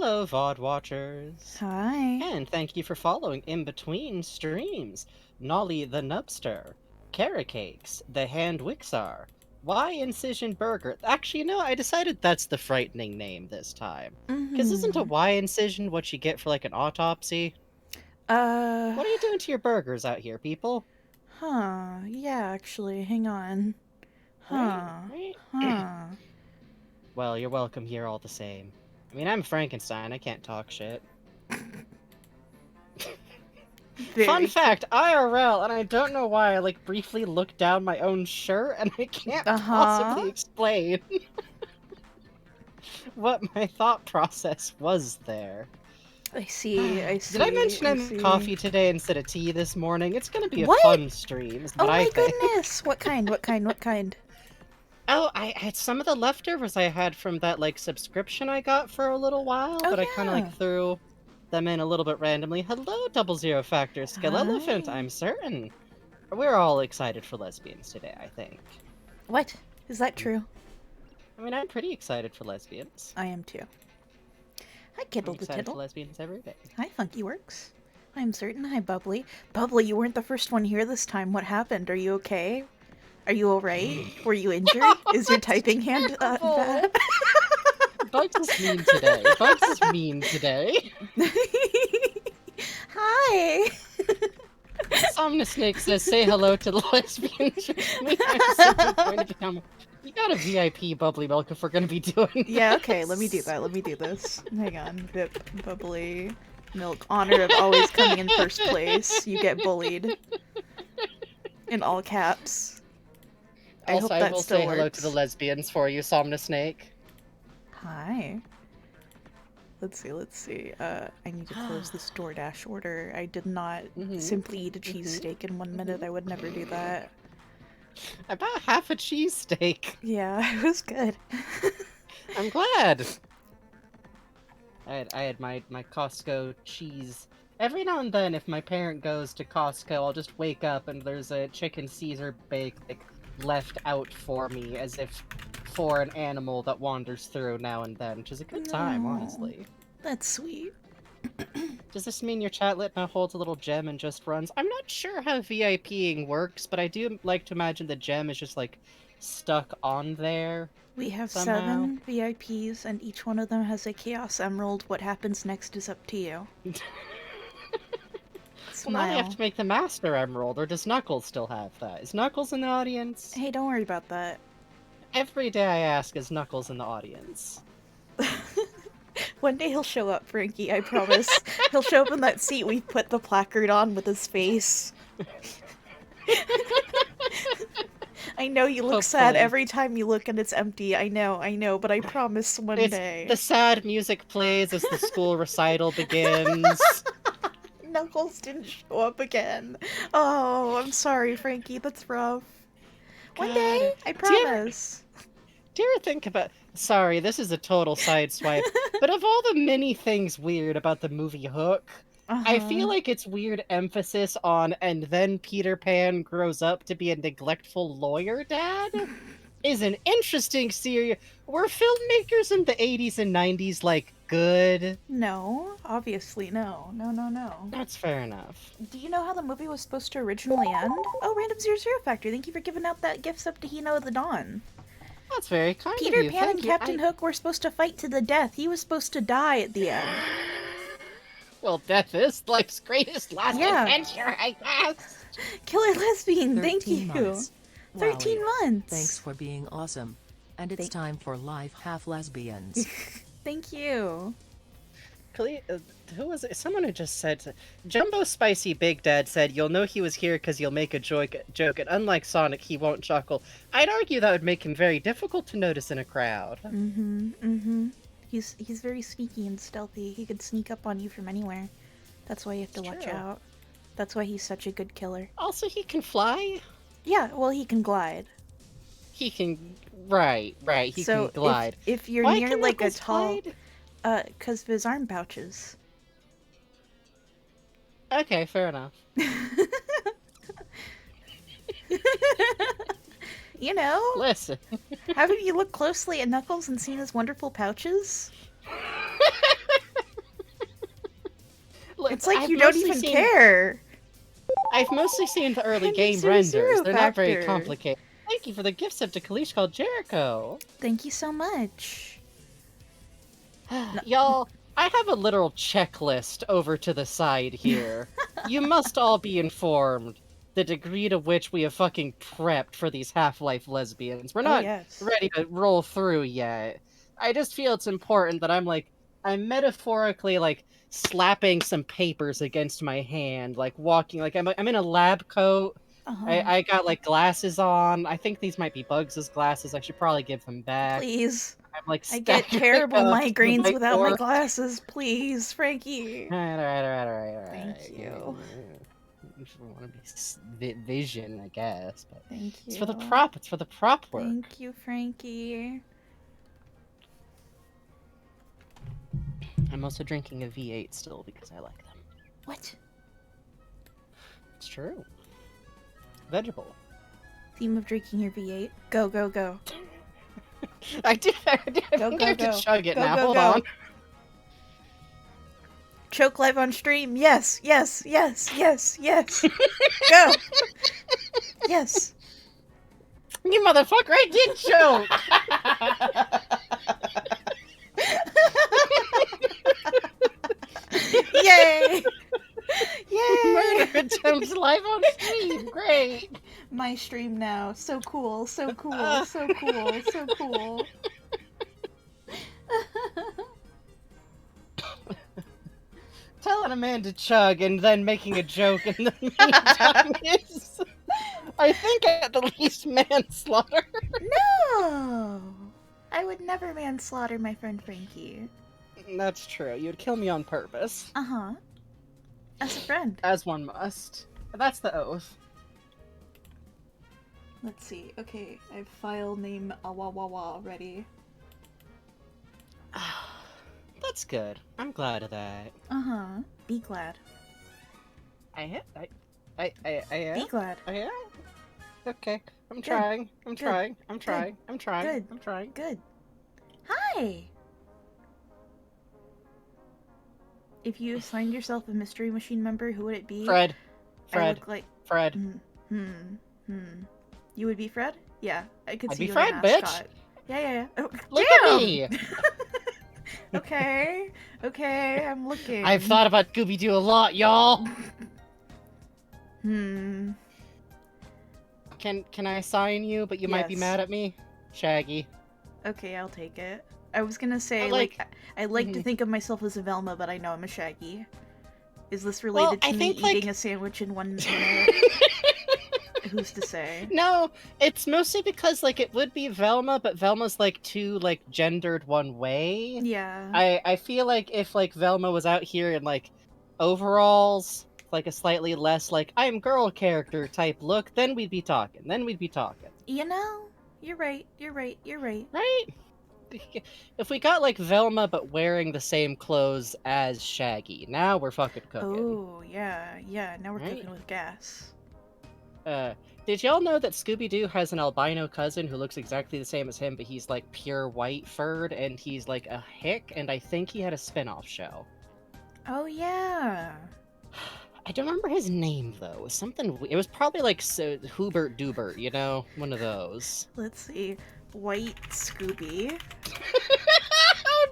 Hello, VOD watchers. Hi. And thank you for following in between streams. Nolly the Nubster, Carrot Cakes, The Hand Wixar, Y Incision Burger. Actually, no, I decided that's the frightening name this time. Because isn't a Mm-hmm. Y incision what you get for like an autopsy? Uh, What are you doing to your burgers out here, people? yeah, actually, hang on. Right, Huh. right. Huh. Well, you're welcome here all the same. I mean, I'm Frankenstein, I can't talk shit. Fun Very fact, IRL, and I don't know why I like briefly looked down my own shirt and I can't Uh-huh. possibly explain what my thought process was there. I see, I Did I see, mention I I made see. coffee today instead of tea this morning? It's gonna be a What? fun stream, is what Oh I my think. goodness! What kind? What kind? What kind? Oh, I had some of the leftovers I had from that like subscription I got for a little while, Oh but I kind of like yeah. threw them in a little bit randomly. Hello, Double Zero Factor Skill Elephant, Hi. I'm certain. We're all excited for lesbians today, I think. What? Is that true? I mean, I'm pretty excited for lesbians. I am too. Hi, I'm Kittle the excited for Tittle. lesbians every day. Hi, Funky Works. I'm certain. Hi, Bubbly. Bubbly, you weren't the first one here this time. What happened? Are you okay? Are you alright? Were you injured? Oh, Is your that's typing hand terrible! bad? Bugs is mean today. Bugs is mean today. Hi! Somnusnake says, say hello to the lesbians with me. I'm simply going to become... You got a VIP bubbly milk if we're going to be doing Yeah, this. okay, let me do that. Let me do this. Hang on. Vip, Bubbly, Milk. Honor of always coming in first place. You get bullied. In all caps. I Also, hope I that will still say hello to the works. lesbians for you, Somnusnake. Hi. Let's see. I need to close this DoorDash order. I did not simply eat a cheesesteak in 1 minute. I would never do that. About half a cheesesteak. Yeah, it was good. I'm glad. I had my Costco cheese. Every now and then, if my parent goes to Costco, I'll just wake up and there's a chicken Caesar bake like left out for me, as if for an animal that wanders through now and then, which is a good time, No, honestly. that's sweet. Does this mean your chatlet now holds a little gem and just runs? I'm not sure how VIPing works, but I do like to imagine the gem is just like stuck on there We have somehow. 7 VIPs, and each one of them has a Chaos Emerald. What happens next is up to you. Well, now they have Smile. to make the Master Emerald, or does Knuckles still have that? Is Knuckles in the audience? Hey, don't worry about that. Every day I ask, is Knuckles in the audience? One day he'll show up, Frankie, I promise. He'll show up in that seat we put the placard on with his face. I know you look sad Hopefully. every time you look and it's empty. I know, but I promise one It's day. the sad music plays as the school recital begins. Knuckles didn't show up again. Oh, I'm sorry, Frankie. That's rough. One day, God. I Do you ever, promise. do you ever think about... Sorry, this is a total sideswipe, but of all the many things weird about the movie Hook, I Uh-huh. feel like it's weird emphasis on and then Peter Pan grows up to be a neglectful lawyer dad is an interesting series. Were filmmakers in the 80s and 90s like good? No, obviously no. That's fair enough. Do you know how the movie was supposed to originally end? Oh, Random Zero Zero Factor, thank you for giving out that gift sub to Hino of the Dawn. That's very kind of Peter you. Pan and Thank you. Captain Hook were supposed to fight to the death. He was supposed to die at the end. Well, death is life's greatest last Yeah. adventure, I guess. Killer Lesbian, thank 13 you. months. 13 Wowie. months. Thanks for being awesome. And it's Thank- time for live half lesbians. Thank you. Who was it? Someone who just said... Jumbo Spicy Big Dad said, you'll know he was here because he'll make a joke, and unlike Sonic, he won't chuckle. I'd argue that would make him very difficult to notice in a crowd. He's very sneaky and stealthy. He could sneak up on you from anywhere. That's why you have to watch True. out. That's why he's such a good killer. Also, he can fly. Yeah, well, he can glide. He can... Right, he So can glide. if you're Why near can like a Knuckles tall, glide? 'cause of his arm pouches. Okay, fair enough. You know, Listen. haven't you looked closely at Knuckles and seen his wonderful pouches? It's like I've you don't mostly even seen- care. I've mostly seen the early Handy game zero renders. zero They're not very factor. complicated. Thank you for the gift sub to Kalish called Jericho. Thank you so much. Y'all, I have a literal checklist over to the side here. You must all be informed the degree to which we have fucking prepped for these Half-Life lesbians. We're not yes. ready to roll through yet. I just feel it's important that I'm metaphorically like slapping some papers against my hand, like walking, like I'm in a lab coat. I got like glasses on. I think these might be Bugs' glasses. I should probably give them back. Please. I'm like I get staggering terrible up to the migraines without my whiteboard. glasses. Please, Frankie. Alright. Thank you. You want to be vision, I guess. But Thank you. it's for the prop. It's for the prop work. Thank you, Frankie. I'm also drinking a V8 still because I like them. What? It's true. Vegetable. Theme of drinking your V8. Go, go, go. I think I have to chug it now. Hold on. Choke live on stream. Yes. Go. Yes. You motherfucker! I did choke. Yay! Yay! Murder attempts live on stream. Great. My stream now. So cool. So cool. So cool. So cool. Telling a man to chug and then making a joke in the meantime is, I think, at the least manslaughter. No! I would never manslaughter my friend Frankie. That's true. You'd kill me on purpose. Uh-huh. As a friend. As one must. That's the oath. Let's see. Okay, I have file name Awawawa ready. That's good. I'm glad of that. Uh-huh. Be glad. I am. Be glad. I am? Okay. I'm Good. trying. I'm Good. trying. I'm Good. trying. I'm trying. Good. I'm trying. Good. Hi! If you assigned yourself a Mystery Machine member, who would it be? Fred. I Fred. look like... Fred. You would be Fred? Yeah, I could I'd see be you Fred, as a bitch. mascot. Yeah. Oh, Look damn! at me! Okay, I'm looking. I've thought about Scooby-Doo a lot, y'all! Hmm. Can I assign you, but you might be Yes. mad at me? Shaggy. Okay, I'll take it. I was gonna say, I I like to Mhm. think of myself as a Velma, but I know I'm a Shaggy. Is this related I to me think, like- eating a sandwich in 1 minute? Who's to say? No, it's mostly because, like, it would be Velma, but Velma's, like, too, like, gendered one way. Yeah. I feel like if, like, Velma was out here in, like, overalls, like, a slightly less, like, I'm girl character type look, then we'd be talking. You know, you're right. Right? If we got, like, Velma, but wearing the same clothes as Shaggy, now we're fucking cooking. Oh, yeah. Now we're Right? cooking with gas. Did y'all know that Scooby-Doo has an albino cousin who looks exactly the same as him, but he's, like, pure white furred, and he's, like, a hick, and I think he had a spin-off show. Oh, yeah. I don't remember his name, though. It was something... It was probably, like, Hubert Dubert, you know? One of those. Let's see. White Scooby. Oh,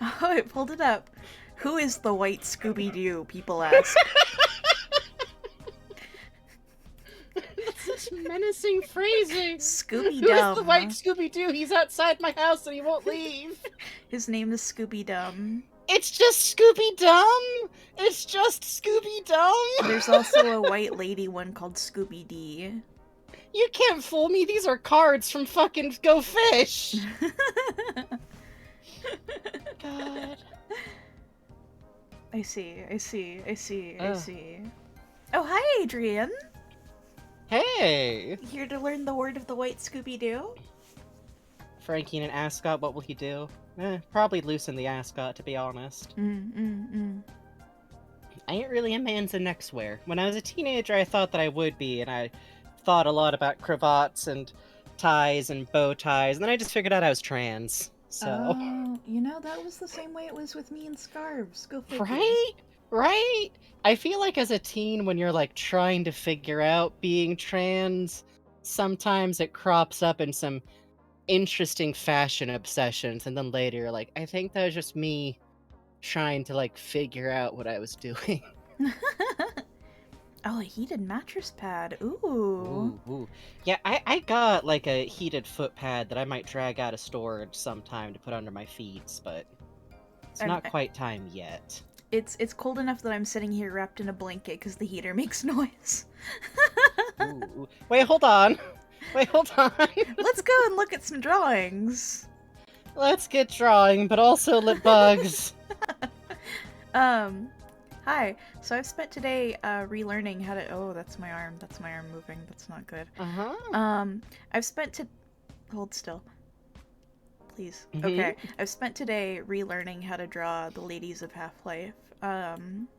no! Oh, I pulled it up. Who is the white Scooby-Doo, people ask. That's such menacing phrasing! Scooby-Dum. Who is the white Scooby-Doo? He's outside my house and he won't leave! His name is Scooby-Dum. It's just Scooby-Dum! It's just Scooby-Dum! There's also a white lady one called Scooby-Dee. You can't fool me, these are cards from fucking Go Fish! God. I see. Ugh. Oh, hi, Adrian! Hey! Here to learn the word of the white Scooby-Doo? Frankie and an ascot, what will he do? Probably loosen the ascot, to be honest. I ain't really a man's a next wear. When I was a teenager, I thought that I would be, and I thought a lot about cravats and ties and bow ties, and then I just figured out I was trans. So, Oh, you know, that was the same way it was with me and scarves. Go figure. right? Right? I feel like as a teen, when you're like trying to figure out being trans, sometimes it crops up in some interesting fashion obsessions, and then later you're like, I think that was just me trying to like figure out what I was doing. Oh, a heated mattress pad. Ooh. Ooh. Yeah, I got like a heated foot pad that I might drag out of storage sometime to put under my feet, but it's I'm, not quite time yet. it's cold enough that I'm sitting here wrapped in a blanket because the heater makes noise. Ooh. Wait, hold on. Wait, hold on. Let's go and look at some drawings. Let's get drawing, but also lit bugs. Hi. So I've spent today relearning how to. Oh, that's my arm. That's my arm moving. That's not good. Uh-huh. I've spent to. Hold still. Please. Mhm. Okay. I've spent today relearning how to draw the ladies of Half-Life.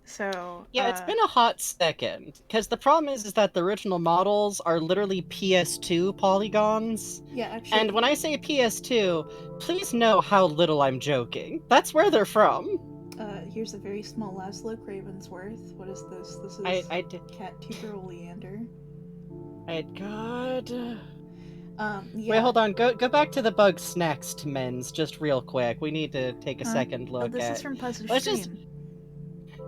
So. Yeah, it's been a hot second. Because the problem is that the original models are literally PS2 polygons. Yeah, actually. And when I say PS2, please know how little I'm joking. That's where they're from. Here's a very small Laszlo Cravensworth. What is this? This is I did. Cat Tuber Oleander. God. Yeah. Wait, hold on. Go back to the Bugs next, Men's, just real quick. We need to take a second Oh, look this at. is from Puzzle Let's Stream. just.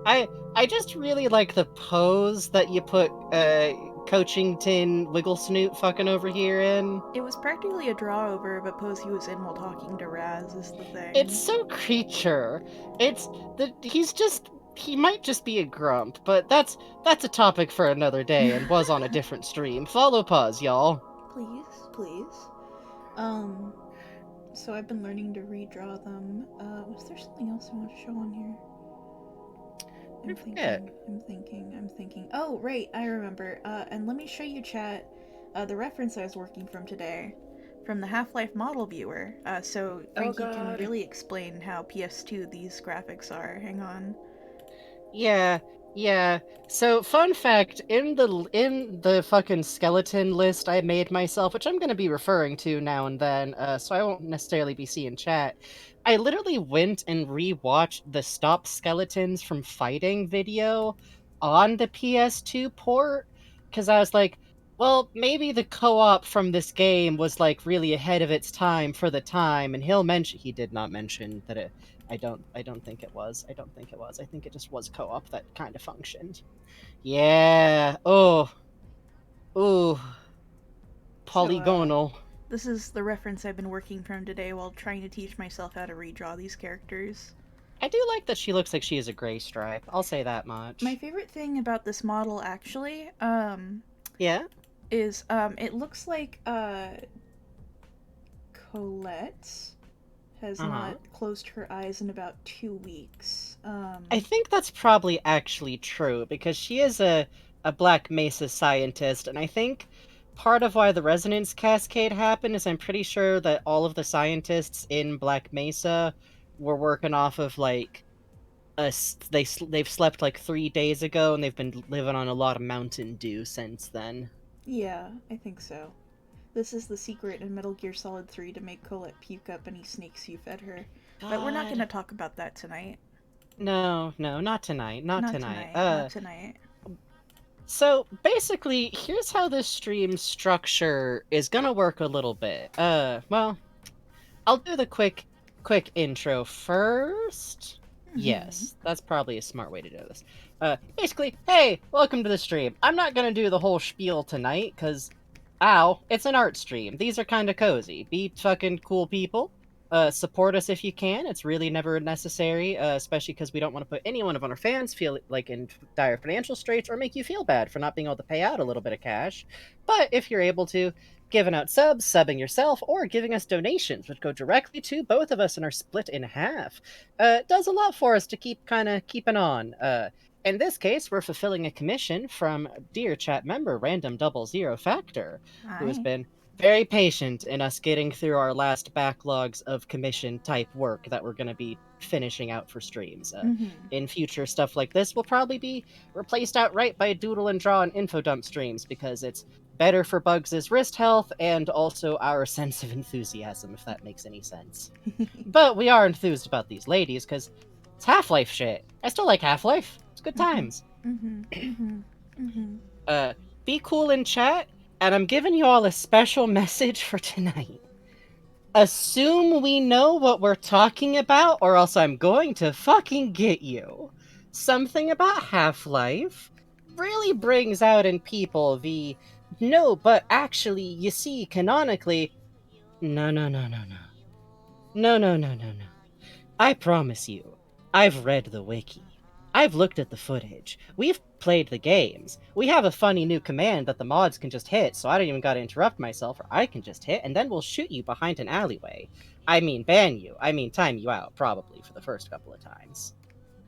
I just really like the pose that you put coaching tin wiggle snoot fucking over here in. It was practically a draw over of a pose he was in while talking to Raz, is the thing. It's so creature. He might just be a grump, but that's a topic for another day and was on a different stream. Follow Puz, y'all. Please, please. So I've been learning to redraw them. Was there something else I want to show on here? I'm thinking. Oh, right, I remember. And let me show you, chat, the reference I was working from today, from the Half-Life model viewer. So Frankie can really explain how PS2 these graphics are. Hang on. Yeah. So, fun fact, in the fucking skeleton list I made myself, which I'm gonna be referring to now and then, so I won't necessarily be seeing chat. I literally went and rewatched the Stop Skeletons from Fighting video on the PS2 port, because I was like, well, maybe the co-op from this game was like really ahead of its time for the time, and he did not mention that I don't think it was. I don't think it was. I think it just was co-op that kind of functioned. Yeah. Oh. Polygonal. So, this is the reference I've been working from today while trying to teach myself how to redraw these characters. I do like that she looks like she is a gray stripe. I'll say that much. My favorite thing about this model, actually, yeah, is it looks like Colette has not closed her eyes in about 2 weeks. I think that's probably actually true because she is a Black Mesa scientist, and I think part of why the resonance cascade happened is I'm pretty sure that all of the scientists in Black Mesa were working off of like they've slept like 3 days ago, and they've been living on a lot of Mountain Dew since then. Yeah, I think so. This is the secret in Metal Gear Solid 3 to make Colette puke up any snakes you fed her. God. But we're not going to talk about that tonight. No, not tonight. Not tonight. Not tonight. So basically, here's how this stream structure is gonna work a little bit. Well, I'll do the quick intro first. Yes, that's probably a smart way to do this. Basically, hey, welcome to the stream. I'm not gonna do the whole spiel tonight, because, ow, it's an art stream. These are kind of cozy. Be fucking cool people. Support us if you can. It's really never necessary, especially because we don't want to put any one of our fans feel like in dire financial straits or make you feel bad for not being able to pay out a little bit of cash. But if you're able to, giving out subs, subbing yourself, or giving us donations, which go directly to both of us and are split in half, does a lot for us to keep kind of keeping on. In this case, we're fulfilling a commission from dear chat member Random Double Zero Factor, who has been very patient in us getting through our last backlogs of commission type work that we're going to be finishing out for streams. In future stuff like this will probably be replaced outright by doodle and draw and info dump streams because it's better for Bugs' wrist health and also our sense of enthusiasm, if that makes any sense. But we are enthused about these ladies because it's Half-Life shit. I still like Half-Life. It's good times. Uh, be cool in chat, and I'm giving you all a special message for tonight. Assume we know what we're talking about, or else I'm going to fucking get you. Something about Half-Life really brings out in people the no, but actually, you see, canonically, no, no, no, no, no. No, no, no, no, no. I promise you, I've read the wiki. I've looked at the footage. We've played the games. We have a funny new command that the mods can just hit, so I don't even gotta interrupt myself, or I can just hit, and then we'll shoot you behind an alleyway. I mean, ban you. I mean, time you out, probably, for the first couple of times.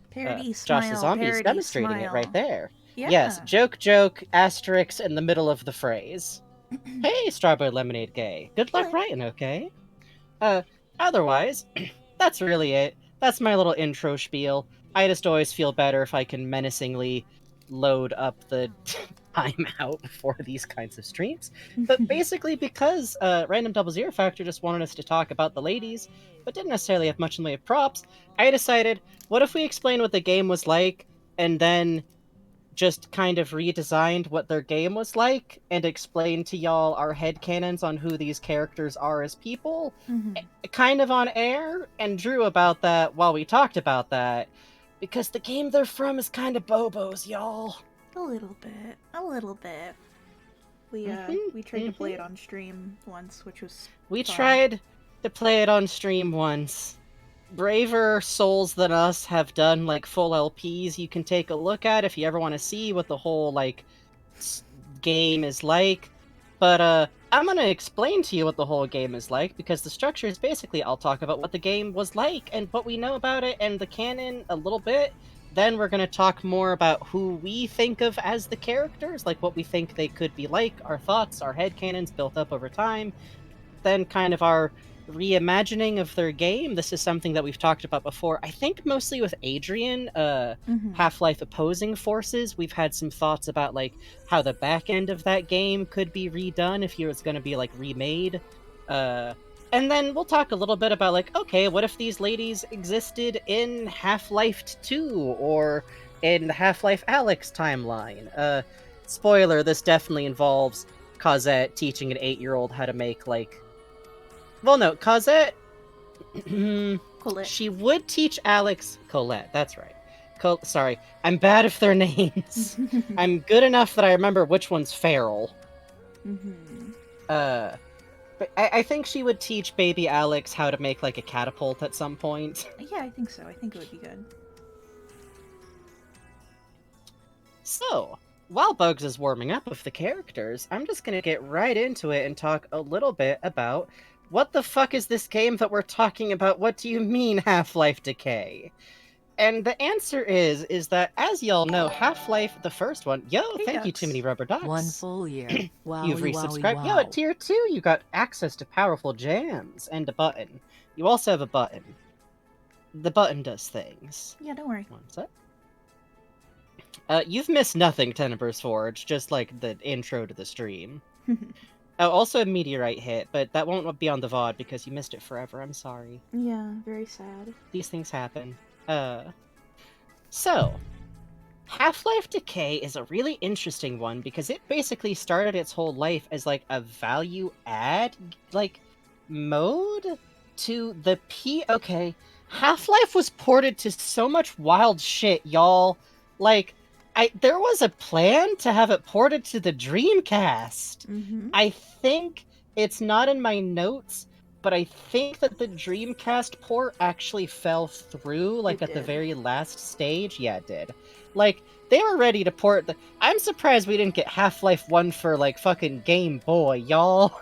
Parody Josh the smile, Zombie is parody demonstrating smile. it right there. Yeah. Yes, joke, joke, asterisk in the middle of the phrase. Hey, Strawberry Lemonade Gay. Good luck Hello. writing, okay? Otherwise, that's really it. That's my little intro spiel. I just always feel better if I can menacingly load up the timeout before these kinds of streams. But basically, because Random Double Zero Factor just wanted us to talk about the ladies, but didn't necessarily have much in the way of props, I decided, what if we explain what the game was like, and then just kind of redesigned what their game was like and explained to y'all our headcanons on who these characters are as people, kind of on air, and drew about that while we talked about that, because the game they're from is kind of bobos, y'all. A little bit. A little bit. We tried to play it on stream once, which was We fun. tried to play it on stream once. Braver souls than us have done like full LPs you can take a look at if you ever want to see what the whole like game is like. But I'm gonna explain to you what the whole game is like, because the structure is basically I'll talk about what the game was like and what we know about it and the canon a little bit. Then we're gonna talk more about who we think of as the characters, like what we think they could be like, our thoughts, our headcanons built up over time. Then kind of our reimagining of their game. This is something that we've talked about before. I think mostly with Adrian, Half-Life Opposing Forces. We've had some thoughts about like how the back end of that game could be redone if it was going to be like remade. And then we'll talk a little bit about like, okay, what if these ladies existed in Half-Life 2 or in the Half-Life Alyx timeline? Spoiler, this definitely involves Cosette teaching an 8-year-old how to make like, well, no, Cosette. Colette. She would teach Alex Colette. That's right. Sorry, I'm bad with their names. I'm good enough that I remember which one's feral. But I think she would teach baby Alex how to make like a catapult at some point. Yeah, I think so. I think it would be good. So, while Bugs is warming up with the characters, I'm just gonna get right into it and talk a little bit about what the fuck is this game that we're talking about? What do you mean Half-Life Decay? And the answer is that, as y'all know, Half-Life, the first one... Yo, Hey, thank you, ducks. Too Many Rubber Ducks. 1 full year. Wowie, You've wowie, resubscribed. wow. Yo, at tier 2, you got access to powerful jams and a button. You also have a button. The button does things. Yeah, don't worry. One sec. You've missed nothing, Tenebrous Forge, just like the intro to the stream. Oh, also a meteorite hit, but that won't be on the VOD because you missed it forever. I'm sorry. Yeah, very sad. These things happen. So, Half-Life Decay is a really interesting one because it basically started its whole life as like a value add like mode to the Okay, Half-Life was ported to so much wild shit, y'all. Like, there was a plan to have it ported to the Dreamcast. I think it's not in my notes, but I think that the Dreamcast port actually fell through, like, at the very last stage. Yeah, it did. Like, they were ready to port the... I'm surprised we didn't get Half-Life 1 for, like, fucking Game Boy, y'all.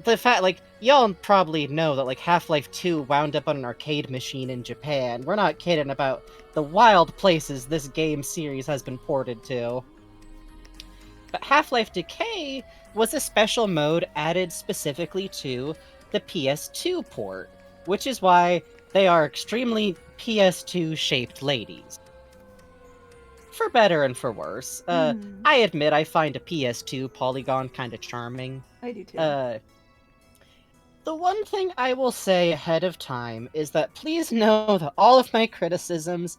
The fact, like, y'all probably know that, like, Half-Life 2 wound up on an arcade machine in Japan. We're not kidding about the wild places this game series has been ported to. But Half-Life Decay was a special mode added specifically to the PS2 port, which is why they are extremely PS2-shaped ladies. for better and for worse. Mhm. I admit I find a PS2 polygon kind of charming. I do too. The one thing I will say ahead of time is that please know that all of my criticisms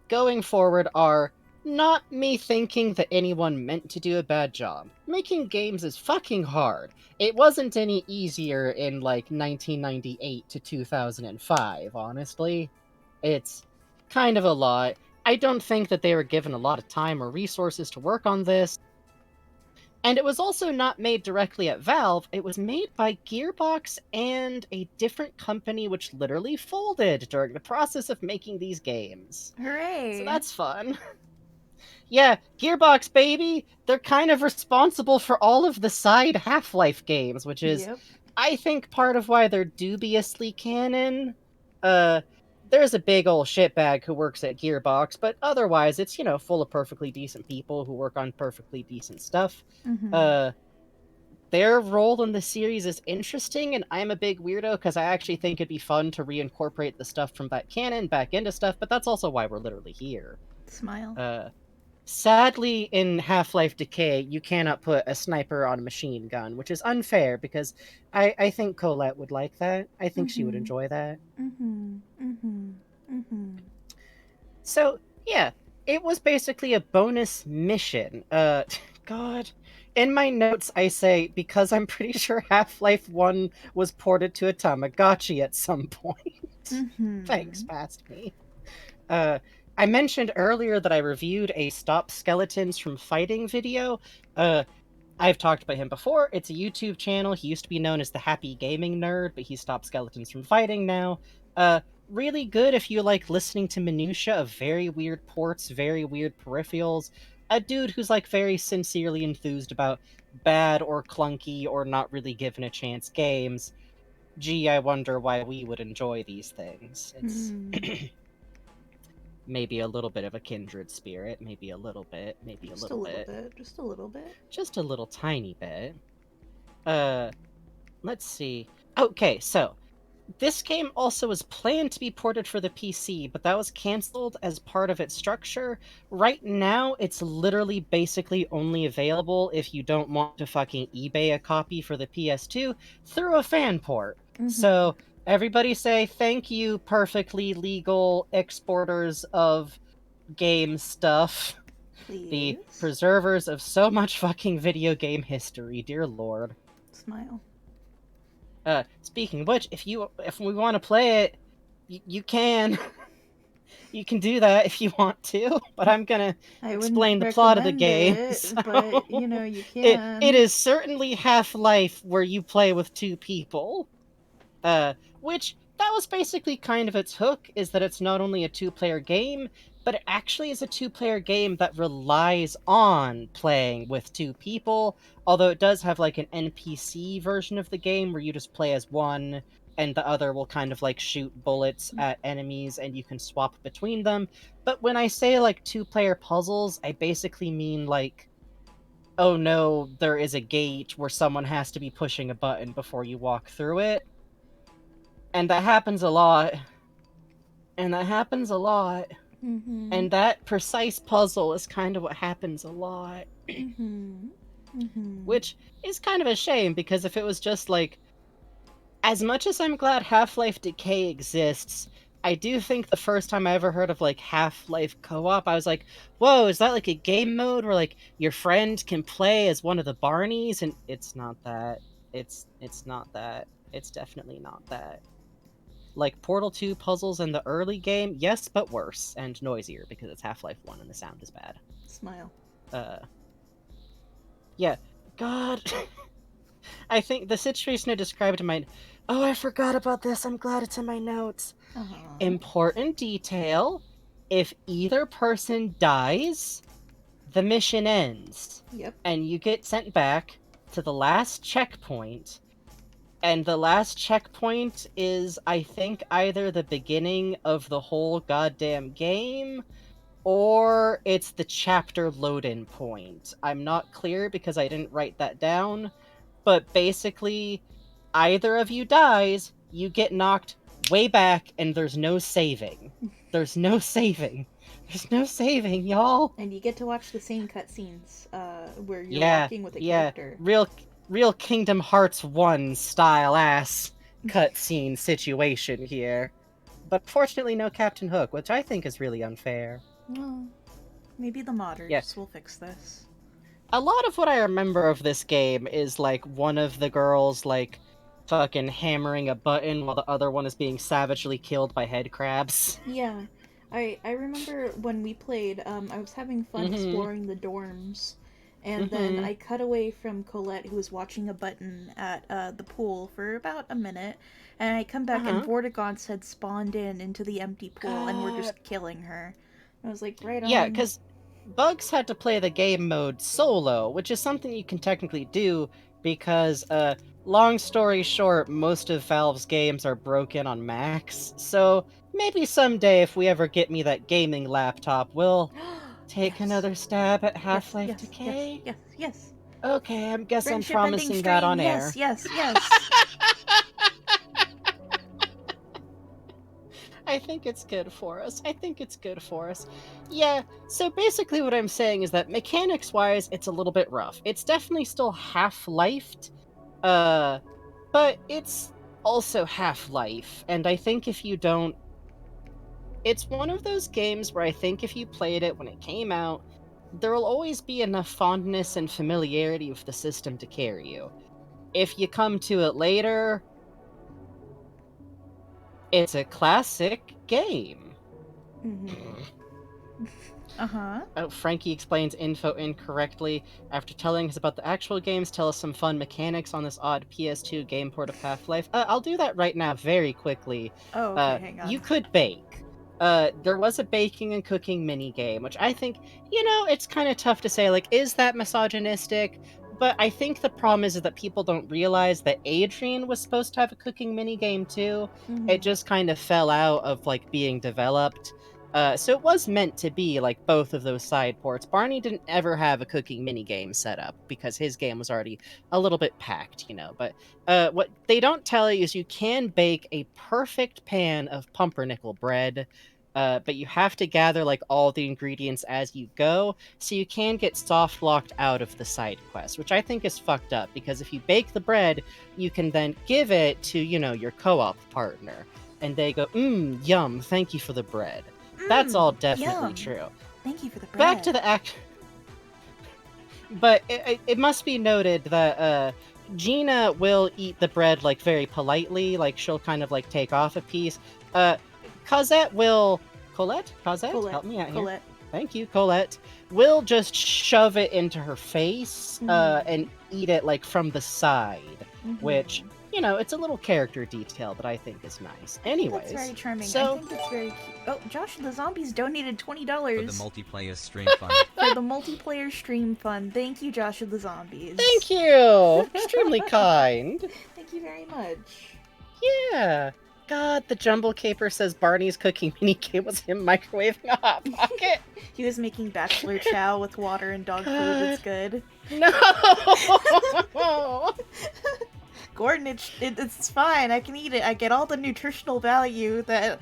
going forward are not me thinking that anyone meant to do a bad job. Making games is fucking hard. It wasn't any easier in like 1998 to 2005, honestly. It's kind of a lot. I don't think that they were given a lot of time or resources to work on this. And it was also not made directly at Valve, it was made by Gearbox and a different company which literally folded during the process of making these games. Hooray! So that's fun. Yeah, Gearbox, baby! They're kind of responsible for all of the side Half-Life games, which is, Yep. I think, part of why they're dubiously canon. There's a big ol' shitbag who works at Gearbox, but otherwise it's, full of perfectly decent people who work on perfectly decent stuff. Mhm. Their role in the series is interesting, and I'm a big weirdo because I actually think it'd be fun to reincorporate the stuff from that canon back into stuff, but that's also why we're literally here. Smile. Sadly, in Half-Life Decay, you cannot put a sniper on a machine gun, which is unfair because I think Colette would like that. I think she would Mhm. enjoy that. Mhm. Mhm. Mhm. So, yeah, it was basically a bonus mission. God. In my notes, I say, because I'm pretty sure Half-Life 1 was ported to a Tamagotchi at some point. Thanks, Mhm. past me. Uh, I mentioned earlier that I reviewed a Stop Skeletons from Fighting video. Uh, I've talked about him before. It's a YouTube channel. He used to be known as the Happy Gaming Nerd, but he stopped skeletons from fighting now. Really good if you like listening to minutia of very weird ports, very weird peripherals. A dude who's like very sincerely enthused about bad or clunky or not really given a chance games. Gee, I wonder why we would enjoy these things. It's Hmm. maybe a little bit of a kindred spirit, maybe a little bit, maybe a Just a little little bit, bit. Just a little bit. just a little tiny bit. Uh, let's see. Okay, so this game also was planned to be ported for the PC, but that was canceled as part of its structure. Right now, it's literally basically only available if you don't want to fucking eBay a copy for the PS2 through a fan port. Mhm. So everybody say thank you, perfectly legal exporters of game stuff. The Please. preservers of so much fucking video game history, dear lord. Smile. Speaking of which, if we want to play it, you can. You can do that if you want to, but I'm gonna I wouldn't explain the plot of the recommend game. it, So but you it can. is certainly Half-Life where you play with two people. Which that was basically kind of its hook, is that it's not only a two-player game, but it actually is a two-player game that relies on playing with two people, although it does have like an NPC version of the game where you just play as one and the other will kind of like shoot bullets at enemies and you can swap between them. But when I say like two-player puzzles, I basically mean like, oh no, there is a gate where someone has to be pushing a button before you walk through it. And that happens a lot. And that happens a lot. Mhm. And that precise puzzle is kind of what happens a lot. Mhm. Mhm. Which is kind of a shame, because if it was just like, as much as I'm glad Half-Life Decay exists, I do think the first time I ever heard of like Half-Life co-op, I was like, whoa, is that like a game mode where like your friend can play as one of the Barneys? And it's not that. It's not that. It's definitely not that. Like Portal 2 puzzles in the early game, yes, but worse and noisier because it's Half-Life 1 and the sound is bad. Smile. Uh yeah. God. I think the situation I described in my Oh, I forgot about this. I'm glad it's in my notes. Uh-huh. Important detail. If either person dies, the mission ends. Yep. And you get sent back to the last checkpoint. And the last checkpoint is, I think, either the beginning of the whole goddamn game, or it's the chapter load-in point. I'm not clear because I didn't write that down, but basically, either of you dies, you get knocked way back, and there's no saving. There's no saving. There's no saving, y'all. And you get to watch the same cutscenes, where you're Yeah, walking with a yeah, character. real Kingdom Hearts 1 style ass cutscene situation here. But fortunately, no Captain Hook, which I think is really unfair. Well, maybe the modders Yeah. will fix this. A lot of what I remember of this game is like one of the girls like fucking hammering a button while the other one is being savagely killed by head crabs. Yeah, I remember when we played. I was having fun exploring the dorms, and then I cut away from Colette, who was watching a button at the pool for about a minute, and I come back and Vortigaunt's had spawned into the empty pool, and we're just killing her. I was like, right on. Yeah, because Bugs had to play the game mode solo, which is something you can technically do because, long story short, most of Valve's games are broken on Macs. So maybe someday, if we ever get me that gaming laptop, we'll take another stab at Half-Life Decay. Yes. Okay, I guess I'm Friendship ending promising that stream, on air. Yes. I think it's good for us. Yeah, so basically what I'm saying is that mechanics-wise, it's a little bit rough. It's definitely still half-lifed, but it's also half-life, and I think if you don't... It's one of those games where I think if you played it when it came out, there'll always be enough fondness and familiarity with the system to carry you. If you come to it later, it's a classic game. Oh, Frankie explains info incorrectly. After telling us about the actual games, tell us some fun mechanics on this odd PS2 game port of Half-Life. I'll do that right now, very quickly. Oh, okay, hang on. You could bake. There was a baking and cooking mini game, which I think, it's kind of tough to say, like, is that misogynistic? But I think the problem is that people don't realize that Adrian was supposed to have a cooking mini game too. It just kind of fell out of, like, being developed. So it was meant to be like both of those side ports. Barney didn't ever have a cooking minigame set up because his game was already a little bit packed, But what they don't tell you is you can bake a perfect pan of pumpernickel bread, but you have to gather like all the ingredients as you go, so you can get soft locked out of the side quest, which I think is fucked up because if you bake the bread, you can then give it to, your co-op partner, and they go, yum, thank you for the bread. That's all definitely true. Thank you for the bread. Back to the act. But it must be noted that Gina will eat the bread like very politely, like she'll kind of like take off a piece. Colette, help me out here. Thank you, Colette. Will just shove it into her face and eat it like from the side, which, it's a little character detail that I think is nice. Anyways, that's very charming. So... I think it's very cute. Oh, Josh the Zombies donated $20 for the multiplayer stream fund. For the multiplayer stream fund. Thank you, Josh of the Zombies. Thank you! Extremely kind. Thank you very much. Yeah. God, the Jumble Caper says Barney's cooking minigame was him microwaving a Hot Pocket. He was making bachelor chow with water and dog food. It's good. No! Gordon, it's fine. I can eat it. I get all the nutritional value that...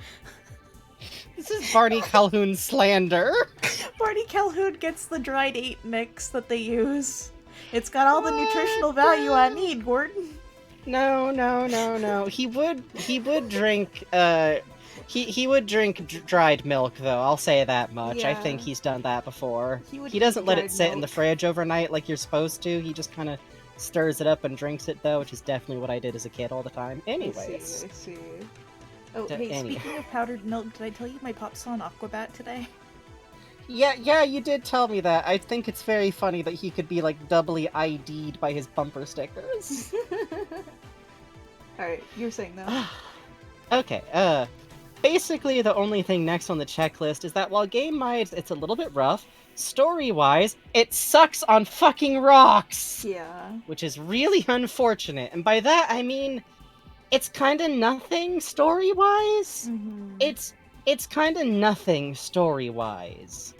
This is Barney Calhoun slander. Barney Calhoun gets the dried 8 mix that they use. It's got all the nutritional value I need, Gordon. No. He would drink, he would drink dried milk, though. I'll say that much. Yeah. I think he's done that before. He doesn't let it sit milk in the fridge overnight like you're supposed to. He just kind of stirs it up and drinks it, though, which is definitely what I did as a kid all the time. Anyways. I see. Oh, hey, speaking of powdered milk, did I tell you my pop saw an Aquabat today? Yeah, you did tell me that. I think it's very funny that he could be, like, doubly ID'd by his bumper stickers. Alright, you're saying that. Okay, basically the only thing next on the checklist is that while game-wise it's a little bit rough, story-wise, it sucks on fucking rocks! Yeah. Which is really unfortunate, and by that I mean, it's kinda nothing story-wise. It's kinda nothing story-wise.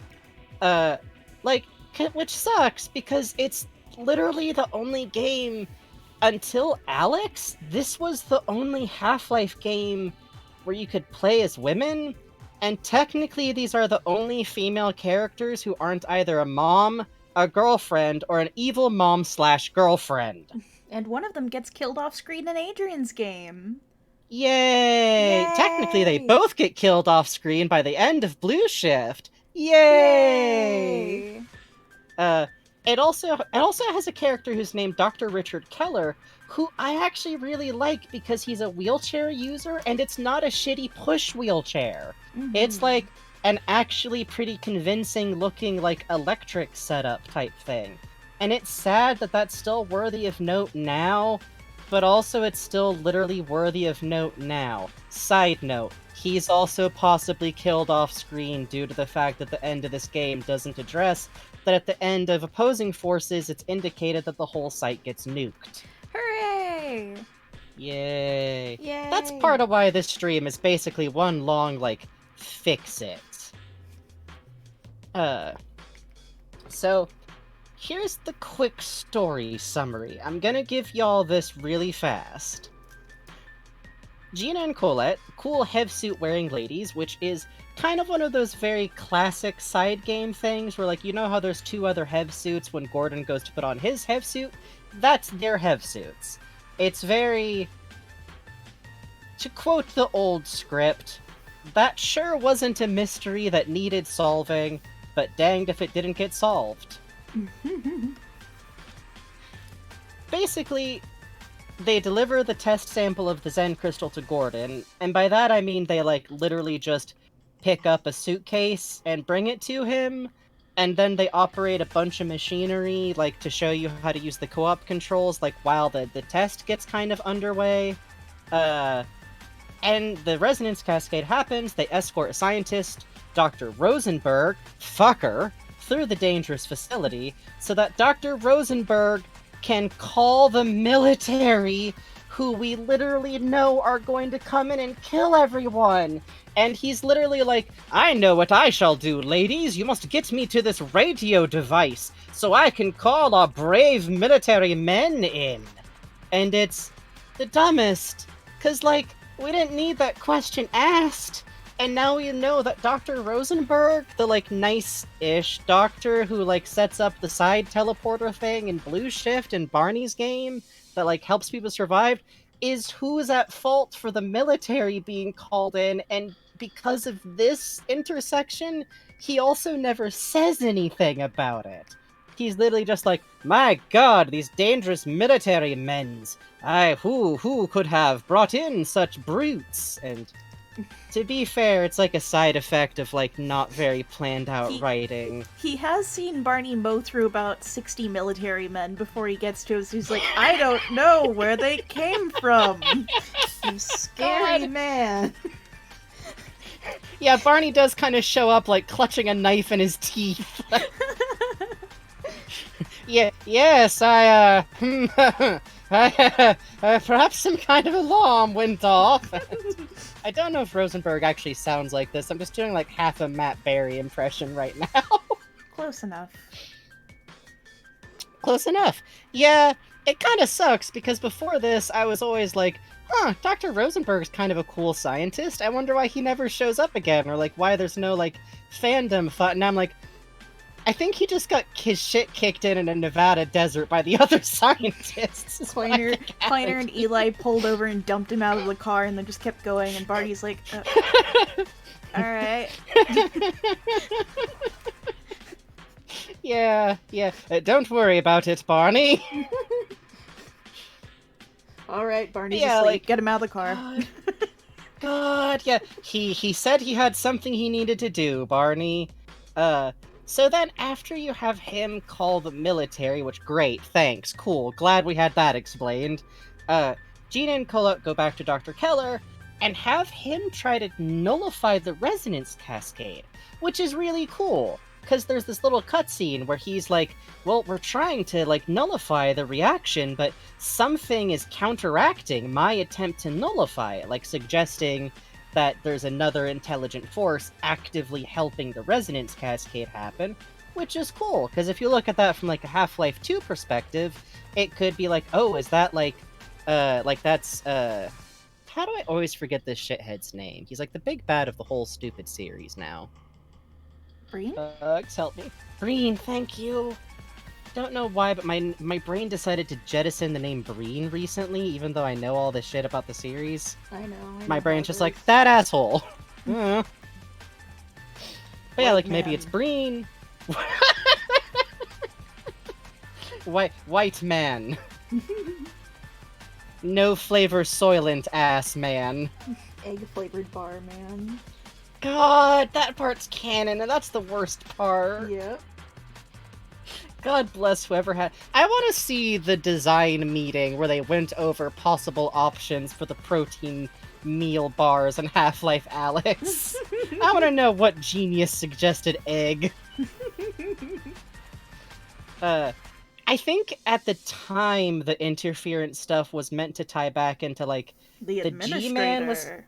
Which sucks, because it's literally the only game, until Alex, this was the only Half-Life game where you could play as women, and technically these are the only female characters who aren't either a mom, a girlfriend, or an evil mom/girlfriend. And one of them gets killed off screen in Adrian's game. Yay! Technically, they Yay! both get killed off screen by the end of Blue Shift. Yay! It also has a character who's named Dr. Richard Keller, who I actually really like because he's a wheelchair user, and it's not a shitty push wheelchair. Mhm. It's like an actually pretty convincing looking like electric setup type thing. And it's sad that that's still worthy of note now, but also it's still literally worthy of note now. Side note, he's also possibly killed off screen due to the fact that the end of this game doesn't address that at the end of opposing forces, it's indicated that the whole site gets nuked. Hooray! Yay. Yay! That's part of why this stream is basically one long, like, fix it. So, here's the quick story summary. I'm gonna give y'all this really fast. Gina and Colette, cool hev-suit-wearing ladies, which is kind of one of those very classic side game things where, like, you know how there's two other hev-suits when Gordon goes to put on his hev-suit? That's their hev-suits. It's very... To quote the old script, that sure wasn't a mystery that needed solving, but danged if it didn't get solved. Basically, they deliver the test sample of the Zen crystal to Gordon, and by that I mean they, like, literally just pick up a suitcase and bring it to him, and then they operate a bunch of machinery, like, to show you how to use the co-op controls, like, while the test gets kind of underway. And the resonance cascade happens, they escort a scientist, Dr. Rosenberg, fucker, through the dangerous facility, so that Dr. Rosenberg can call the military, who we literally know are going to come in and kill everyone. And he's literally like, I know what I shall do, ladies. You must get me to this radio device, so I can call our brave military men in. And it's the dumbest, because, like, we didn't need that question asked. And now we know that Dr. Rosenberg, the, like, nice-ish doctor who, like, sets up the side teleporter thing in Blue Shift in Barney's game that, like, helps people survive, is who's at fault for the military being called in, and because of this intersection, he also never says anything about it. He's literally just like, my god, these dangerous military men's. Who could have brought in such brutes? And to be fair, it's like a side effect of, like, not very planned out writing. He has seen Barney mow through about 60 military men before he gets to us. He's like, I don't know where they came from. You scary man. Yeah, Barney does kind of show up, like, clutching a knife in his teeth. Yes, perhaps some kind of alarm went off. I don't know if Rosenberg actually sounds like this. I'm just doing, like, half a Matt Berry impression right now. Close enough. Close enough. Yeah, it kind of sucks, because before this, I was always like, Dr. Rosenberg's kind of a cool scientist. I wonder why he never shows up again, or, like, why there's no, like, fandom thought. And I'm like, I think he just got his shit kicked in a Nevada desert by the other scientists. Pointer and Eli pulled over and dumped him out of the car and then just kept going, and Barney's like, alright. Yeah. Don't worry about it, Barney. Alright, Barney's Yeah, asleep. like, Get him out of the car. God, yeah. He said he had something he needed to do, Barney. So then after you have him call the military, which, great, thanks, cool, glad we had that explained, Gina and Colette go back to Dr. Keller and have him try to nullify the resonance cascade, which is really cool, because there's this little cutscene where he's like, well, we're trying to, like, nullify the reaction, but something is counteracting my attempt to nullify it, like suggesting that there's another intelligent force actively helping the resonance cascade happen, which is cool, because if you look at that from, like, a Half-Life 2 perspective, it could be like, oh, is that, like that's, how do I always forget this shithead's name? He's like the big bad of the whole stupid series now. Breen? Bugs, help me. Breen, thank you. Don't know why, but my brain decided to jettison the name Breen recently, even though I know all this shit about the series. I know. My brain's just how it like, is. that asshole! But yeah, White like, maybe man. it's Breen. White man. No flavor soylent ass man. Egg-flavored bar, man. God, that part's canon, and that's the worst part. Yep. God bless whoever had. I want to see the design meeting where they went over possible options for the protein meal bars and Half-Life Alyx. I want to know what genius suggested egg. I think at the time the interference stuff was meant to tie back into like The G-Man was. administrator.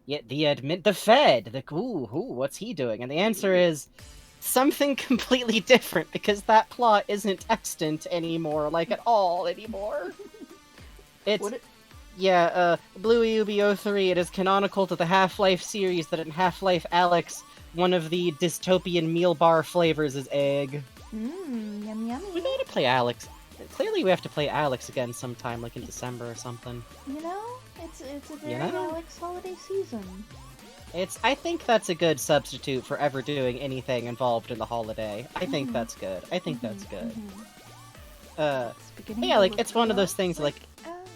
Yeah, the Fed. What's he doing? And the answer is something completely different because that plot isn't extant anymore, like at all anymore. It's Bluey Ubi 03. It is canonical to the Half-Life series that in Half-Life Alyx, one of the dystopian meal bar flavors is egg. Yummy yummy. We gotta play Alyx. Clearly, we have to play Alyx again sometime, like in December or something. You know, it's a very You know? Alex holiday season. I think that's a good substitute for ever doing anything involved in the holiday. I think that's good. I think that's good. Yeah, like, it's one of those things, like, Alex.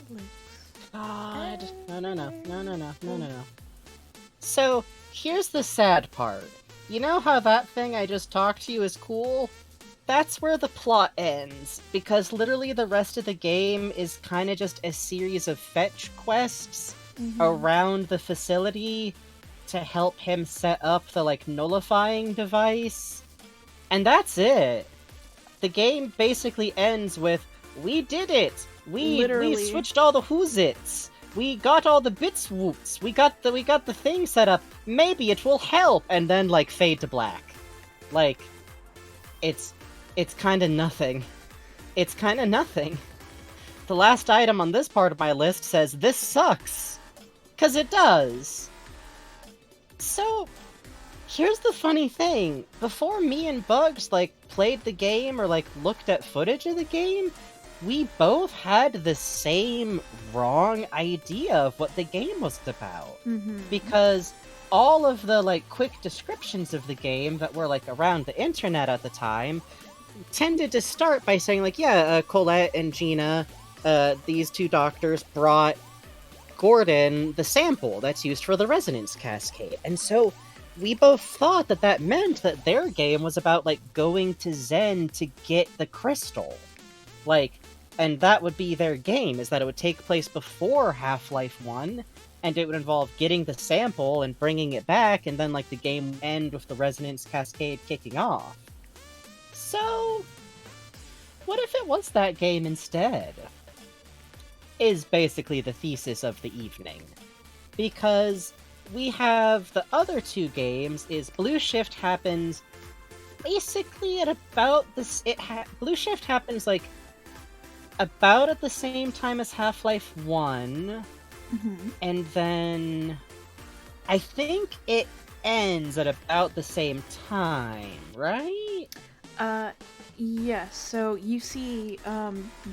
God. No. So, here's the sad part. You know how that thing I just talked to you is cool? That's where the plot ends, because literally the rest of the game is kind of just a series of fetch quests around the facility to help him set up the, like, nullifying device. And that's it. The game basically ends with, we did it! We switched all the whoozits! We got all the bits whoops! We got the thing set up! Maybe it will help! And then, like, fade to black. Like, it's kinda nothing. It's kinda nothing. The last item on this part of my list says, this sucks! 'Cause it does! So, here's the funny thing. Before me and Bugs, like, played the game or, like, looked at footage of the game, we both had the same wrong idea of what the game was about. Because all of the, like, quick descriptions of the game that were, like, around the internet at the time tended to start by saying, like, yeah, Colette and Gina, these two doctors brought Gordon the sample that's used for the resonance cascade. And so we both thought that that meant that their game was about, like, going to Zen to get the crystal. Like, and that would be their game, is that it would take place before Half-Life 1, and it would involve getting the sample and bringing it back, and then, like, the game would end with the resonance cascade kicking off. So, what if it was that game instead? Is basically the thesis of the evening. Because we have the other two games is Blue Shift happens basically at about this... Blue Shift happens, like, about at the same time as Half-Life 1, and then I think it ends at about the same time, right? Yes, so you see,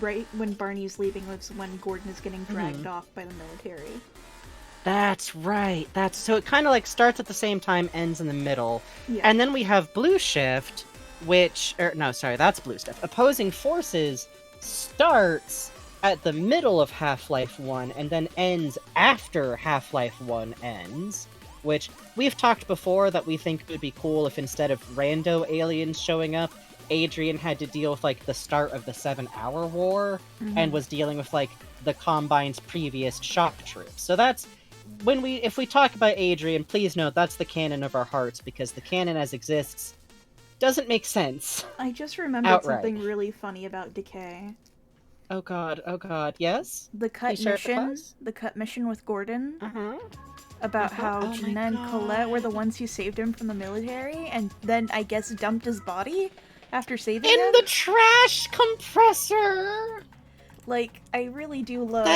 right when Barney's leaving is when Gordon is getting dragged off by the military. That's right. So it kind of like starts at the same time, ends in the middle. Yeah. And then we have Blue Shift, that's Blue Shift. Opposing Forces starts at the middle of Half-Life 1 and then ends after Half-Life 1 ends. Which, we've talked before that we think would be cool if instead of rando aliens showing up, Adrian had to deal with, like, the start of the 7-Hour War, and was dealing with, like, the Combine's previous shock troops. So that's, if we talk about Adrian, please note that's the canon of our hearts, because the canon as exists doesn't make sense. I just remembered something really funny about Decay. Oh god, yes? The cut mission with Gordon. About how Gina and Colette were the ones who saved him from the military, and then, I guess, dumped his body after saving him? In the trash compressor! Like, I really do love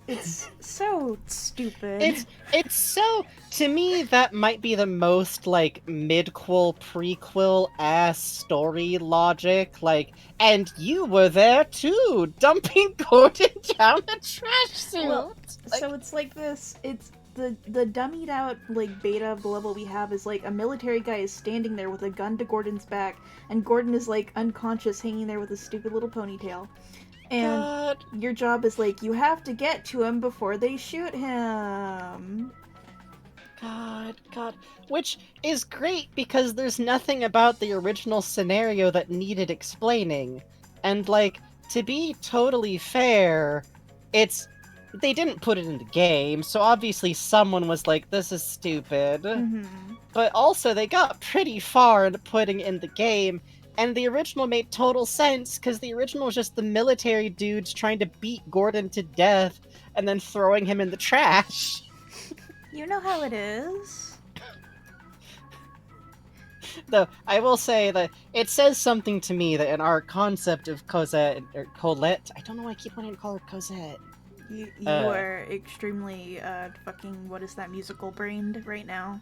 it's so stupid. It's so, to me, that might be the most, like, midquel, prequel ass story logic, like, and you were there too, dumping Gordon down a trash suit! Well, so it's like this, it's the dummied out, like, beta of the level we have is, like, a military guy is standing there with a gun to Gordon's back, and Gordon is, like, unconscious, hanging there with a stupid little ponytail. And God. your job is, like, you have to get to him before they shoot him. God. Which is great because there's nothing about the original scenario that needed explaining. And, like, to be totally fair, they didn't put it in the game, so obviously someone was like, this is stupid. Mm-hmm. But also, they got pretty far into putting it in the game, and the original made total sense, because the original was just the military dudes trying to beat Gordon to death, and then throwing him in the trash. You know how it is. Though, I will say that it says something to me that in our concept of Cosette, or Colette, I don't know why I keep wanting to call her Cosette. You are extremely, fucking, what is that, musical brained right now?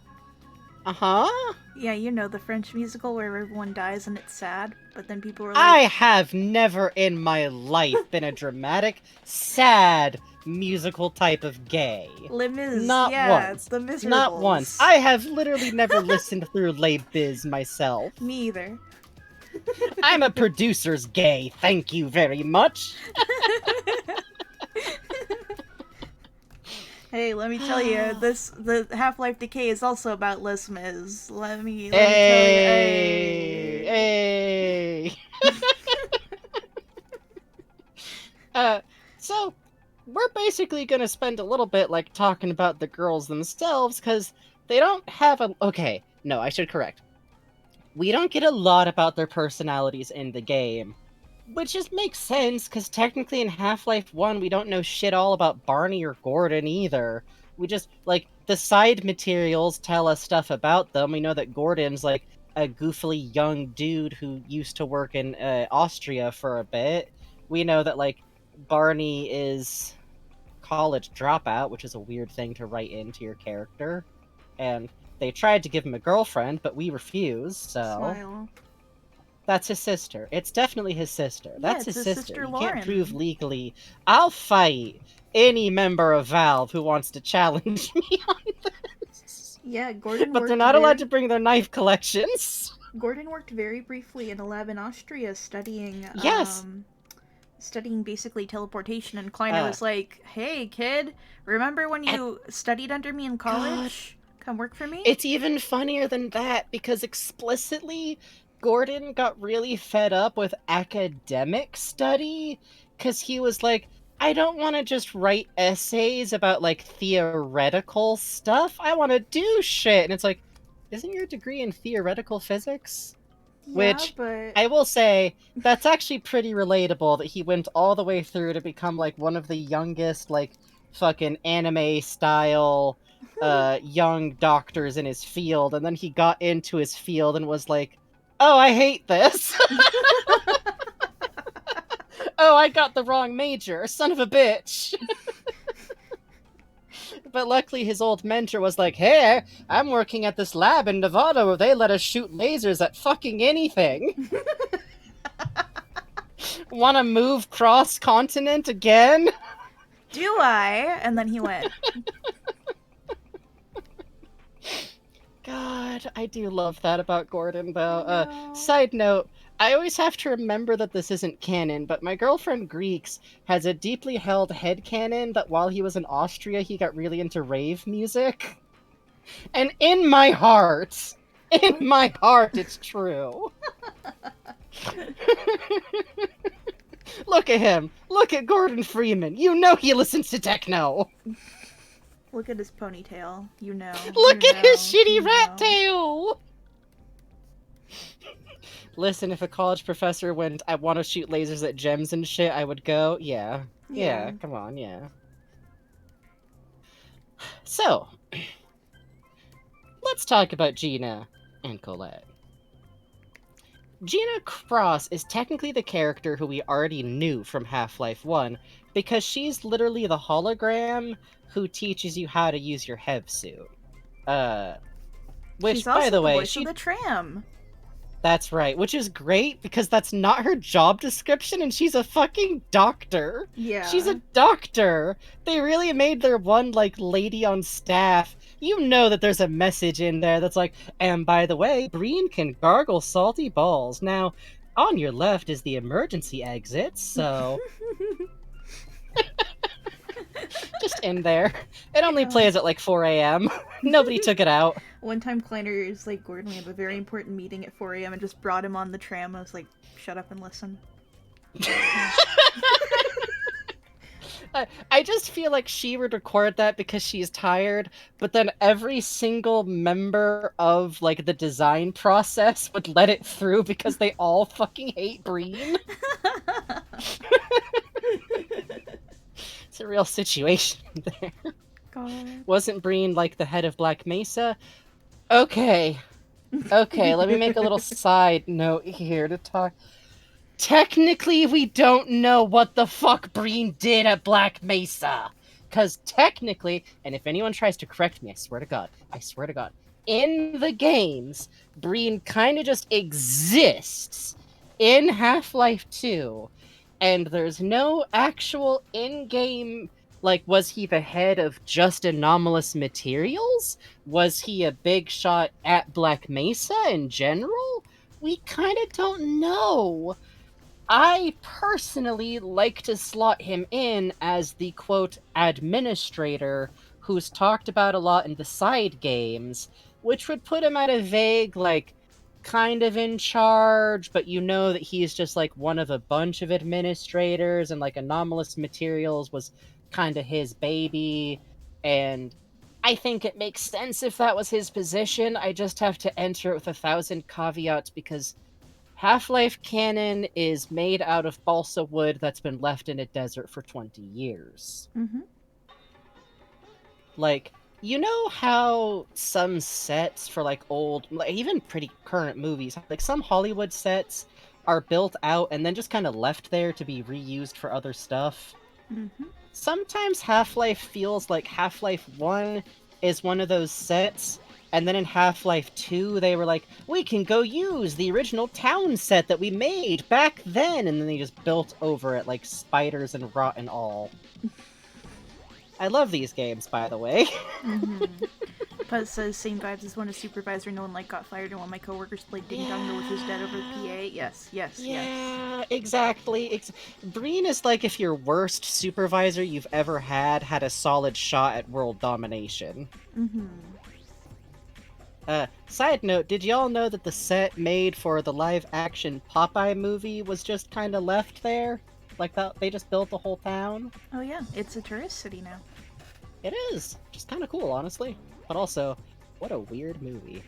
Uh-huh? Yeah, you know, the French musical where everyone dies and it's sad, but then people are I like... have never in my life been a dramatic, sad, musical type of gay. Les Mis, Not yeah, once. the Miserables. Not once. I have literally never listened through Les Biz myself. Me either. I'm a producer's gay, thank you very much. Hey, let me tell you, the Half-Life Decay is also about Les Mis. Let me tell you. Hey! So, we're basically gonna spend a little bit, like, talking about the girls themselves, because they don't have a... Okay, no, I should correct. We don't get a lot about their personalities in the game, which just makes sense, because technically in Half-Life 1 we don't know shit all about Barney or Gordon either. We just, like, the side materials tell us stuff about them. We know that Gordon's, like, a goofily young dude who used to work in Austria for a bit. We know that, like, Barney is college dropout, which is a weird thing to write into your character. And they tried to give him a girlfriend, but we refused, so... Smile. That's his sister. It's definitely his sister. That's it's his his sister. sister You Lauren. can't prove legally. I'll fight any member of Valve who wants to challenge me on this. Yeah, Gordon But worked they're not allowed to bring their knife collections. Gordon worked very briefly in a lab in Austria studying, Yes. studying basically teleportation, and Kleiner was like, hey, kid, remember when you studied under me in college? Come work for me? It's even funnier than that, because explicitly, Gordon got really fed up with academic study, because he was like, I don't want to just write essays about, like, theoretical stuff. I want to do shit. And it's like, isn't your degree in theoretical physics? Yeah, Which, but... I will say, that's actually pretty relatable that he went all the way through to become, like, one of the youngest, like, fucking anime-style, young doctors in his field, and then he got into his field and was like, oh, I hate this! Oh, I got the wrong major, son of a bitch! But luckily his old mentor was like, hey, I'm working at this lab in Nevada where they let us shoot lasers at fucking anything. Wanna move cross-continent again? Do I? And then he went. God, I do love that about Gordon, though. I know. Side note, I always have to remember that this isn't canon, but my girlfriend Greeks has a deeply held headcanon that while he was in Austria, he got really into rave music. And in my heart, it's true. Look at him. Look at Gordon Freeman. You know he listens to techno. Look at his ponytail. You know. Look You at his know, shitty you rat know. tail. Listen, if a college professor went, I want to shoot lasers at gems and shit, I would go, yeah. Yeah, come on, yeah. So, let's talk about Gina and Colette. Gina Cross is technically the character who we already knew from Half-Life 1, because she's literally the hologram who teaches you how to use your Hev suit. She's Which, by also the the way, voice of the tram. That's right, which is great because that's not her job description and she's a fucking doctor. Yeah. She's a doctor. They really made their one, like, lady on staff. You know that there's a message in there that's like, and by the way, Breen can gargle salty balls. Now, on your left is the emergency exit, so just in there. It only plays at like 4 a.m. Nobody took it out. One time Kleiner is like, Gordon, we have a very important meeting at 4 a.m. and just brought him on the tram. I was like, shut up and listen. I just feel like she would record that because she's tired, but then every single member of, like, the design process would let it through because they all fucking hate Breen. It's a real situation there. God. Wasn't Breen, like, the head of Black Mesa? Okay, let me make a little side note here to talk. Technically, we don't know what the fuck Breen did at Black Mesa. Because technically, and if anyone tries to correct me, I swear to God, in the games, Breen kind of just exists in Half-Life 2, and there's no actual in-game, like, was he the head of just anomalous materials? Was he a big shot at Black Mesa in general? We kind of don't know. I personally like to slot him in as the quote administrator who's talked about a lot in the side games, which would put him at a vague, like, kind of in charge, but you know that he's just like one of a bunch of administrators, and like anomalous materials was kind of his baby, and I think it makes sense if that was his position. I just have to enter it with 1,000 caveats because Half-Life canon is made out of balsa wood that's been left in a desert for 20 years. Mm-hmm. Like, you know how some sets for, like, old, like, even pretty current movies, like, some Hollywood sets are built out and then just kind of left there to be reused for other stuff? Mm-hmm. Sometimes Half-Life feels like Half-Life 1 is one of those sets, and then in Half-Life 2 they were like, we can go use the original town set that we made back then, and then they just built over it like spiders and rot and all. I love these games, by the way. Mm-hmm. Puzz says, same vibes as when a supervisor no one liked got fired and one of my coworkers played Ding Dong which was dead over the PA. Yes. Yeah, exactly. Breen is like if your worst supervisor you've ever had a solid shot at world domination. Mm-hmm. Side note, did y'all know that the set made for the live-action Popeye movie was just kind of left there? Like, that they just built the whole town? Oh yeah, it's a tourist city now. It is! Just kind of cool, honestly. But also, what a weird movie.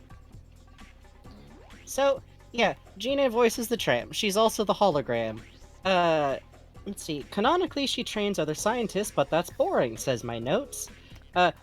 So, yeah, Gina voices the tram. She's also the hologram. Let's see. Canonically, she trains other scientists, but that's boring, says my notes.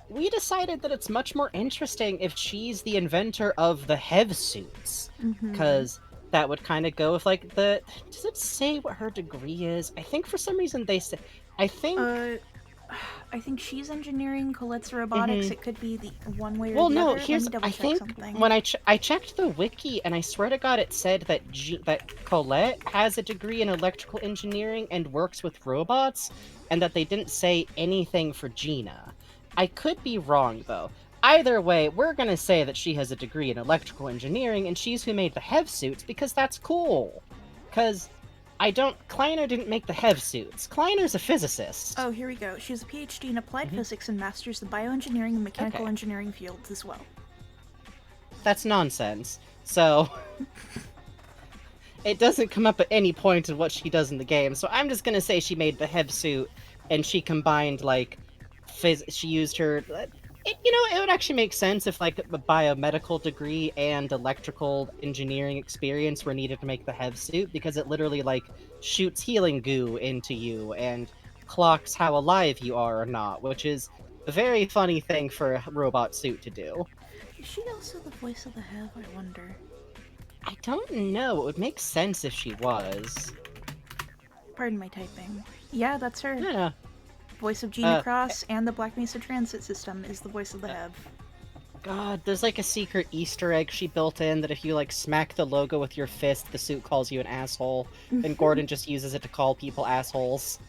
We decided that it's much more interesting if she's the inventor of the Hev suits. Because that would kind of go with, like, the... Does it say what her degree is? I think for some reason they say... I think she's engineering, Colette's robotics. It could be the one way or well, the no, other. here's... Let me double I check think something. when I checked the wiki, and I swear to God it said that that Colette has a degree in electrical engineering and works with robots, and that they didn't say anything for Gina. I could be wrong, though. Either way, we're gonna say that she has a degree in electrical engineering, and she's who made the Hev suits, because that's cool. Because Kleiner didn't make the Hev suits. Kleiner's a physicist. Oh, here we go. She has a PhD in applied physics and masters the bioengineering and mechanical Okay. engineering fields as well. That's nonsense. So, it doesn't come up at any point in what she does in the game, so I'm just gonna say she made the Hev suit, and she combined, like, she used her... it would actually make sense if, like, a biomedical degree and electrical engineering experience were needed to make the Hev suit, because it literally, like, shoots healing goo into you and clocks how alive you are or not, which is a very funny thing for a robot suit to do. Is she also the voice of the Hev, I wonder? I don't know. It would make sense if she was. Pardon my typing. Yeah, that's her. I don't know. Voice of Gina Uh, Cross and the Black Mesa Transit System is the voice of the Hev. God, there's like a secret Easter egg she built in that if you like smack the logo with your fist, the suit calls you an asshole, and Gordon just uses it to call people assholes.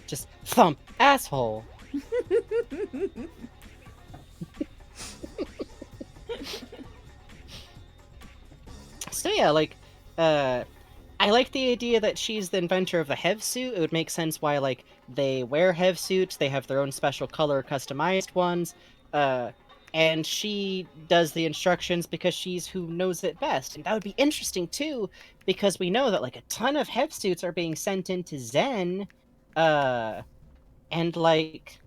Just thump, asshole. So yeah, like, I like the idea that she's the inventor of the Hev suit. It would make sense why, like, they wear Hev suits, they have their own special color customized ones, and she does the instructions because she's who knows it best. And that would be interesting, too, because we know that, like, a ton of Hev suits are being sent into Zen, and, like,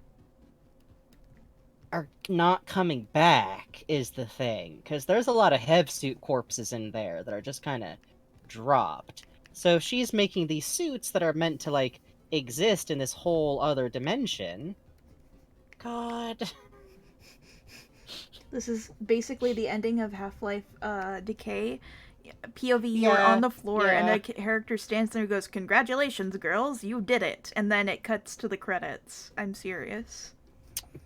are not coming back, is the thing. Because there's a lot of Hev suit corpses in there that are just kind of dropped. So if she's making these suits that are meant to, like, exist in this whole other dimension, God. This is basically the ending of Half-Life Decay. POV, you're on the floor, and a character stands there and goes, "Congratulations, girls, you did it." And then it cuts to the credits. I'm serious.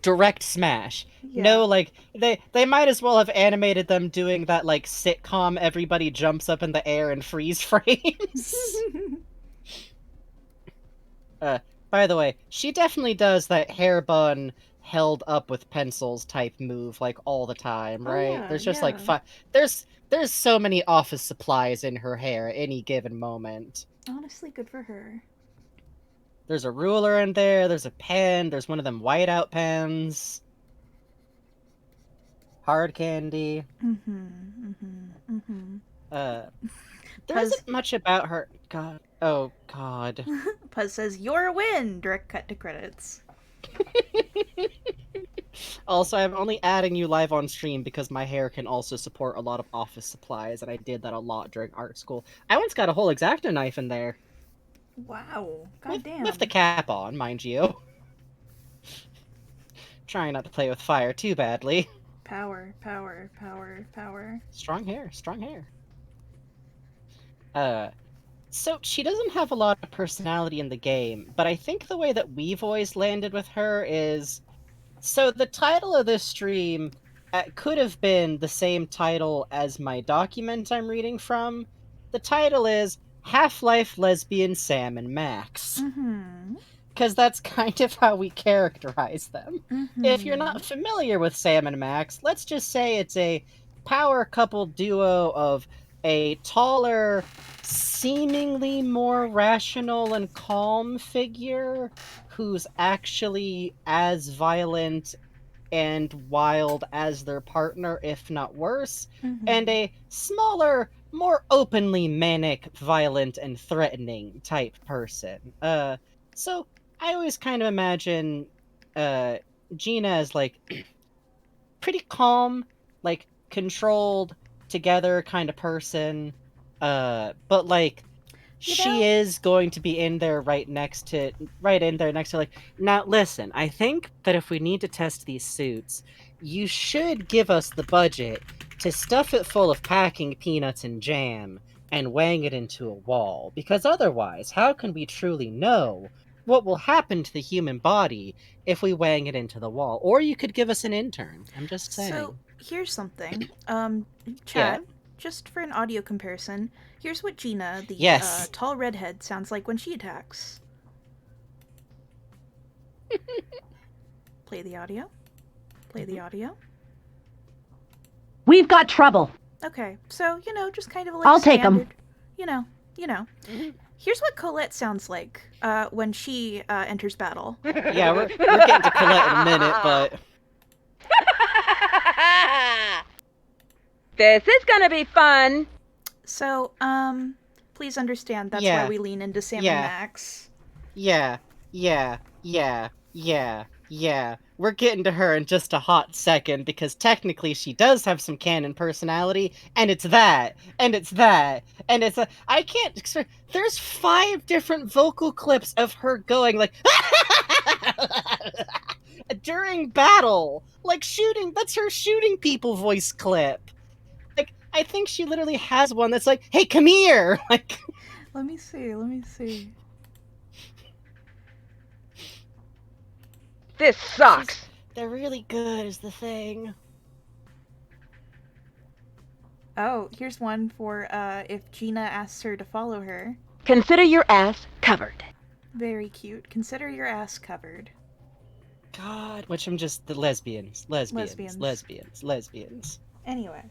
Direct smash. Yeah. No, like, they might as well have animated them doing that, like, sitcom everybody jumps up in the air and freeze frames. By the way, she definitely does that hair bun held up with pencils type move, like, all the time, right? Yeah, There's just, like, yeah. there's so many office supplies in her hair at any given moment. Honestly, good for her. There's a ruler in there, there's a pen, there's one of them whiteout pens. Hard candy. There isn't much about her. God. Oh, God. Puzz says, "You're a win!" Direct cut to credits. Also, I'm only adding you live on stream because my hair can also support a lot of office supplies, and I did that a lot during art school. I once got a whole X-Acto knife in there. Wow. Goddamn. With the cap on, mind you. Trying not to play with fire too badly. Power, power, power, power. Strong hair, strong hair. So she doesn't have a lot of personality in the game, but I think the way that we've always landed with her is... So the title of this stream could have been the same title as my document I'm reading from. The title is Half-Life Lesbian Sam and Max. Because that's kind of how we characterize them. If you're not familiar with Sam and Max, let's just say it's a power couple duo of a taller, seemingly more rational and calm figure who's actually as violent and wild as their partner, if not worse, and a smaller, more openly manic, violent, and threatening type person. So I always kind of imagine Gina as, like, pretty calm, like, controlled, together kind of person, but, like, she is going to be in there right in there next to, like, now listen, I think that if we need to test these suits, you should give us the budget to stuff it full of packing peanuts and jam and wang it into a wall, because otherwise, how can we truly know what will happen to the human body if we wang it into the wall? Or you could give us an intern. I'm just saying. So, here's something. Chat, just for an audio comparison, here's what Gina, the tall redhead, sounds like when she attacks. Play the audio. Play the audio. We've got trouble. Okay, so, just kind of like I'll take 'em. You know. Here's what Colette sounds like when she enters battle. Yeah, we're getting to Colette in a minute, but... This is gonna be fun. So, please understand that's why we lean into Sam and Max. Yeah. We're getting to her in just a hot second, because technically she does have some canon personality, and it's that, and it's that, and it's a... I can't... There's 5 different vocal clips of her going, like... during battle! Like, shooting... That's her shooting people voice clip! Like, I think she literally has one that's like, hey, come here! Like, Let me see. This sucks. they're really good is the thing. Oh, here's one for if Gina asks her to follow her. Consider your ass covered. Very cute. Consider your ass covered. God, which I'm just the lesbians. Anyway.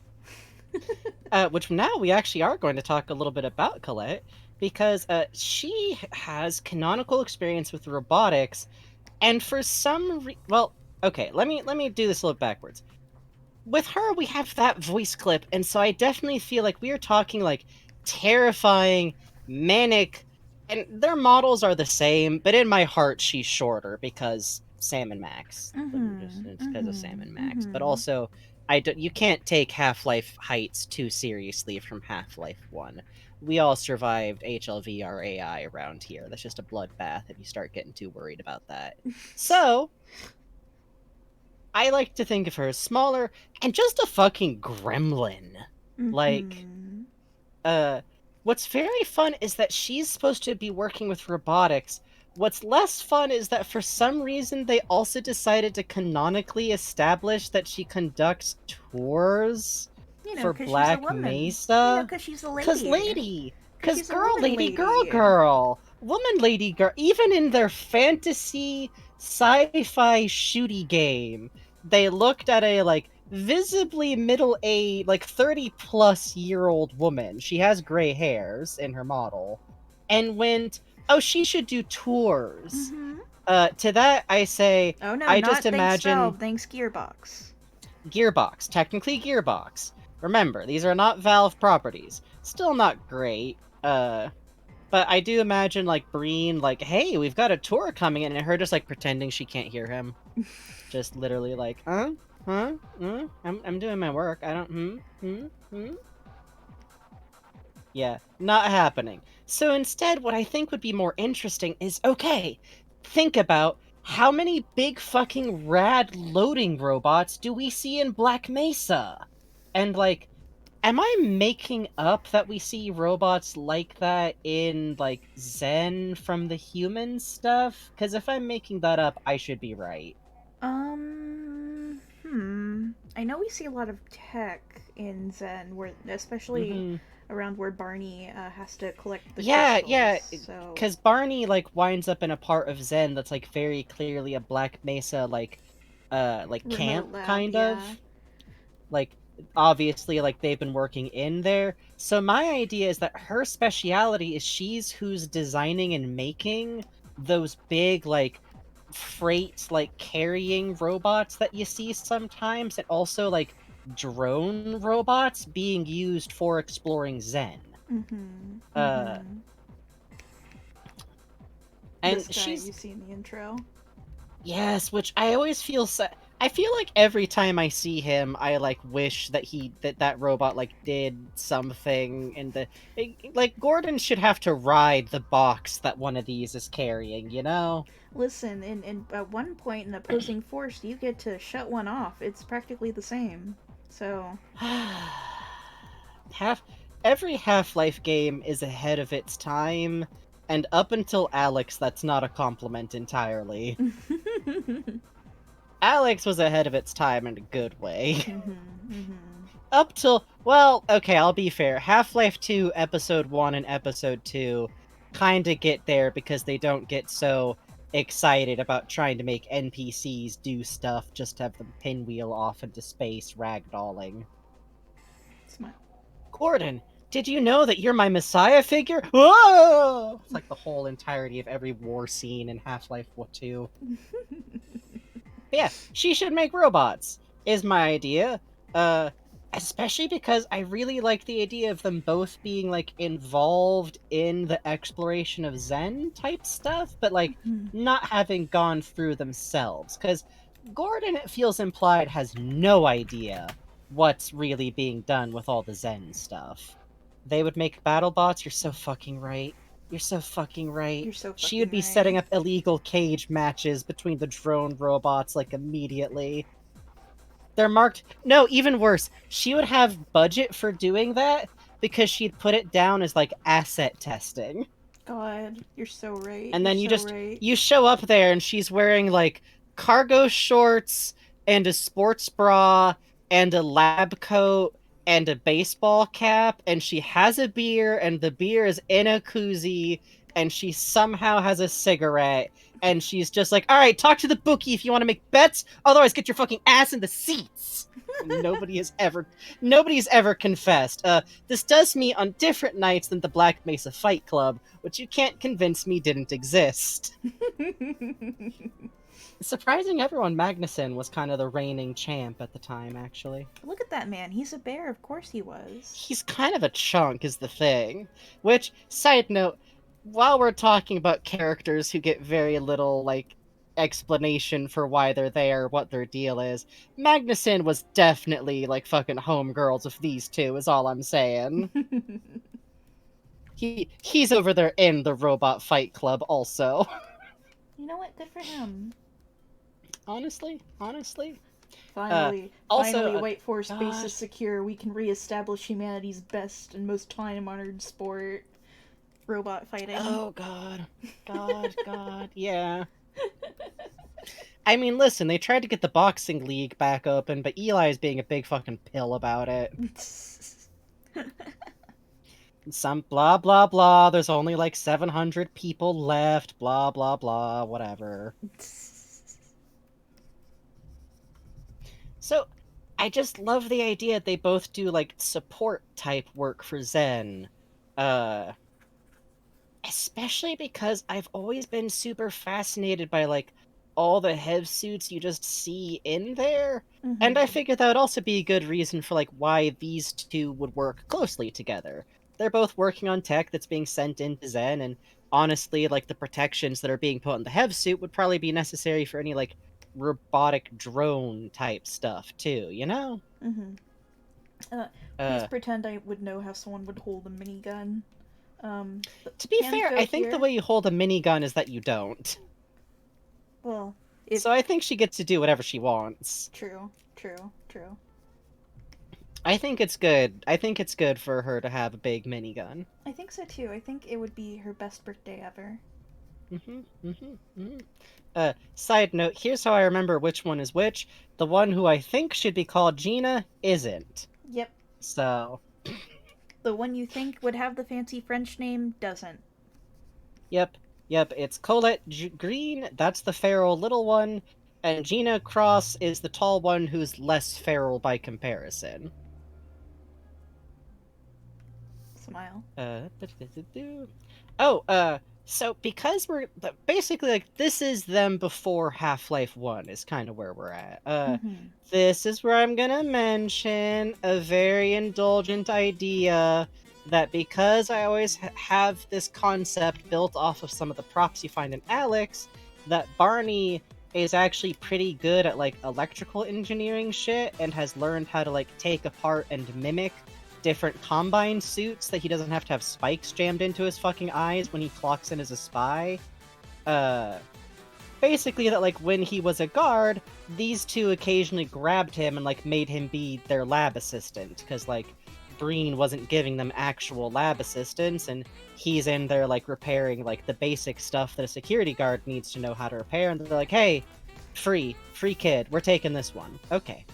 Which now we actually are going to talk a little bit about Colette, because she has canonical experience with robotics, and for some well, okay, let me do this a little backwards. With her, we have that voice clip, and so I definitely feel like we are talking like terrifying, manic, and their models are the same, but in my heart, she's shorter because Sam and Max. It's because of Sam and Max, but also you can't take Half-Life heights too seriously from Half-Life 1. We all survived HLV AI around here. That's just a bloodbath if you start getting too worried about that. So, I like to think of her as smaller and just a fucking gremlin. Like, what's very fun is that she's supposed to be working with robotics. What's less fun is that for some reason they also decided to canonically establish that she conducts tours for 'cause Black she's a woman. Mesa. 'Cause she's a lady. Cause lady. Cause she's a girl, woman lady, lady. girl. Woman, lady, girl. Even in their fantasy sci-fi shooty game, they looked at a, like, visibly middle-aged, like, 30-plus-year-old woman. She has gray hairs in her model. And went, oh, she should do tours. To that, I say, Oh no, I not just imagine... Valve, thanks Gearbox. Gearbox. Technically Gearbox. Remember, these are not Valve properties. Still not great. But I do imagine, like, Breen, like, hey, we've got a tour coming in, and her just, like, pretending she can't hear him. Just literally like, I'm doing my work. I don't, Yeah, not happening. So instead, what I think would be more interesting is, okay, think about how many big fucking rad loading robots do we see in Black Mesa? And, like, am I making up that we see robots like that in, like, Zen from the human stuff? Because if I'm making that up, I should be right. I know we see a lot of tech in Zen, where especially around where Barney has to collect the crystals. So... because Barney, like, winds up in a part of Zen that's, like, very clearly a Black Mesa, like camp, lab, kind of. Like, obviously, like, they've been working in there. So my idea is that her speciality is she's who's designing and making those big, like, freight, like, carrying robots that you see sometimes, and also, like, drone robots being used for exploring Zen. And this guy she's... you see in the intro. Yes, which I always feel I feel like every time I see him, I, like, wish that that robot, like, did something in the... Like, Gordon should have to ride the box that one of these is carrying, you know? Listen, in at one point in opposing force, you get to shut one off. It's practically the same. So... Every Half-Life game is ahead of its time, and up until Alex, that's not a compliment entirely. Alex was ahead of its time in a good way. Up till, well, okay, I'll be fair. Half-Life 2, Episode 1 and Episode 2 kinda get there because they don't get so excited about trying to make NPCs do stuff just to have them pinwheel off into space ragdolling. Smile. Gordon, did you know that you're my messiah figure? Whoa! It's like the whole entirety of every war scene in Half-Life 2. Yeah, she should make robots, is my idea. Especially because I really like the idea of them both being, like, involved in the exploration of Zen type stuff, but, like, not having gone through themselves. Because Gordon, it feels implied, has no idea what's really being done with all the Zen stuff. They would make battle bots? You're so fucking right. You're so fucking right. You're so fucking She would be right. setting up illegal cage matches between the drone robots, like, immediately. They're marked. No, even worse. She would have budget for doing that because she'd put it down as like asset testing. God, you're so right. And You're then so right. you show up there and she's wearing like cargo shorts and a sports bra and a lab coat and a baseball cap, and she has a beer, and the beer is in a koozie, and she somehow has a cigarette, and she's just like, all right, talk to the bookie if you want to make bets, otherwise get your fucking ass in the seats. Nobody's ever confessed. This does me on different nights than the Black Mesa Fight Club, which you can't convince me didn't exist. Surprising everyone, Magnuson was kind of the reigning champ at the time, actually. Look at that man. He's a bear. Of course he was. He's kind of a chunk, is the thing. Which, side note, while we're talking about characters who get very little, like, explanation for why they're there, what their deal is, Magnuson was definitely, like, fucking homegirls of these two, is all I'm saying. He's over there in the Robot Fight Club, also. You know what? Good for him. Honestly. Finally, also, White Force base God. is secure. We can reestablish humanity's best and most time-honored sport, robot fighting. Oh, God, yeah. I mean, listen, they tried to get the boxing league back open, but Eli's being a big fucking pill about it. Some blah, blah, blah, there's only like 700 people left, blah, blah, blah, whatever. So, I just love the idea they both do, like, support-type work for Zen. Especially because I've always been super fascinated by, like, all the Hev suits you just see in there. Mhm. And I figured that would also be a good reason for, like, why these two would work closely together. They're both working on tech that's being sent into Zen, and honestly, like, the protections that are being put on the Hev suit would probably be necessary for any, like, robotic drone type stuff too, you know? Mhm. Please pretend I would know how someone would hold a minigun. To be hands fair, go I think the here. way you hold a minigun is that you don't. Well, if So I think she gets to do whatever she wants. true. I think it's good. I think it's good for her to have a big minigun. I think so too. I think it would be her best birthday ever. Side note, here's how I remember which one is which. The one who I think should be called Gina isn't. Yep. So, The one you think would have the fancy French name doesn't. yep, it's Colette Green, that's the feral little one, and Gina Cross is the tall one who's less feral by comparison. Smile. So because we're basically like this is them before Half-Life 1 is kind of where we're at. Mhm. This is where I'm gonna mention a very indulgent idea that because I always have this concept built off of some of the props you find in Alex, that Barney is actually pretty good at like electrical engineering shit and has learned how to like take apart and mimic different Combine suits that he doesn't have to have spikes jammed into his fucking eyes when he clocks in as a spy. Basically that like when he was a guard, these two occasionally grabbed him and like made him be their lab assistant, because like Breen wasn't giving them actual lab assistance, and he's in there like repairing like the basic stuff that a security guard needs to know how to repair, and they're like, hey, free kid, we're taking this one. Okay.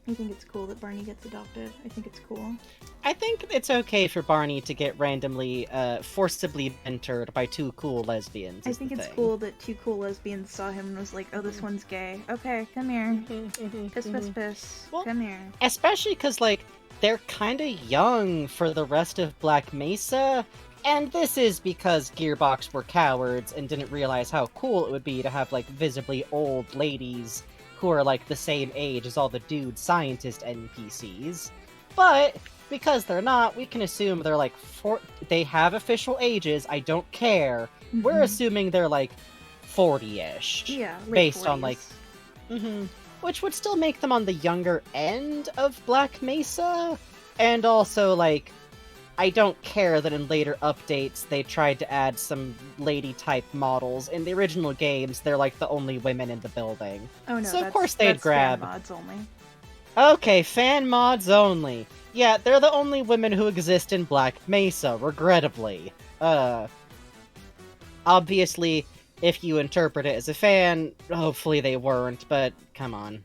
I think it's cool that Barney gets adopted. I think it's cool. I think it's okay for Barney to get randomly, forcibly mentored by two cool lesbians. I think it's cool that two cool lesbians saw him and was like, oh, this one's gay. Okay, come here. Piss. Well, Come here. Especially because, like, they're kind of young for the rest of Black Mesa, and this is because Gearbox were cowards and didn't realize how cool it would be to have, like, visibly old ladies who are, like, the same age as all the dude scientist NPCs. But because they're not, we can assume they're like they have official ages. I don't care. Mm-hmm. We're assuming they're like 40-ish. Yeah, based 40s. on like, which would still make them on the younger end of Black Mesa, and also like, I don't care that in later updates they tried to add some lady-type models. In the original games, they're like the only women in the building. Oh no, So of course they'd that's grab... fan mods only. Okay, fan mods only. Yeah, they're the only women who exist in Black Mesa, regrettably. Obviously, if you interpret it as a fan, hopefully they weren't, but come on.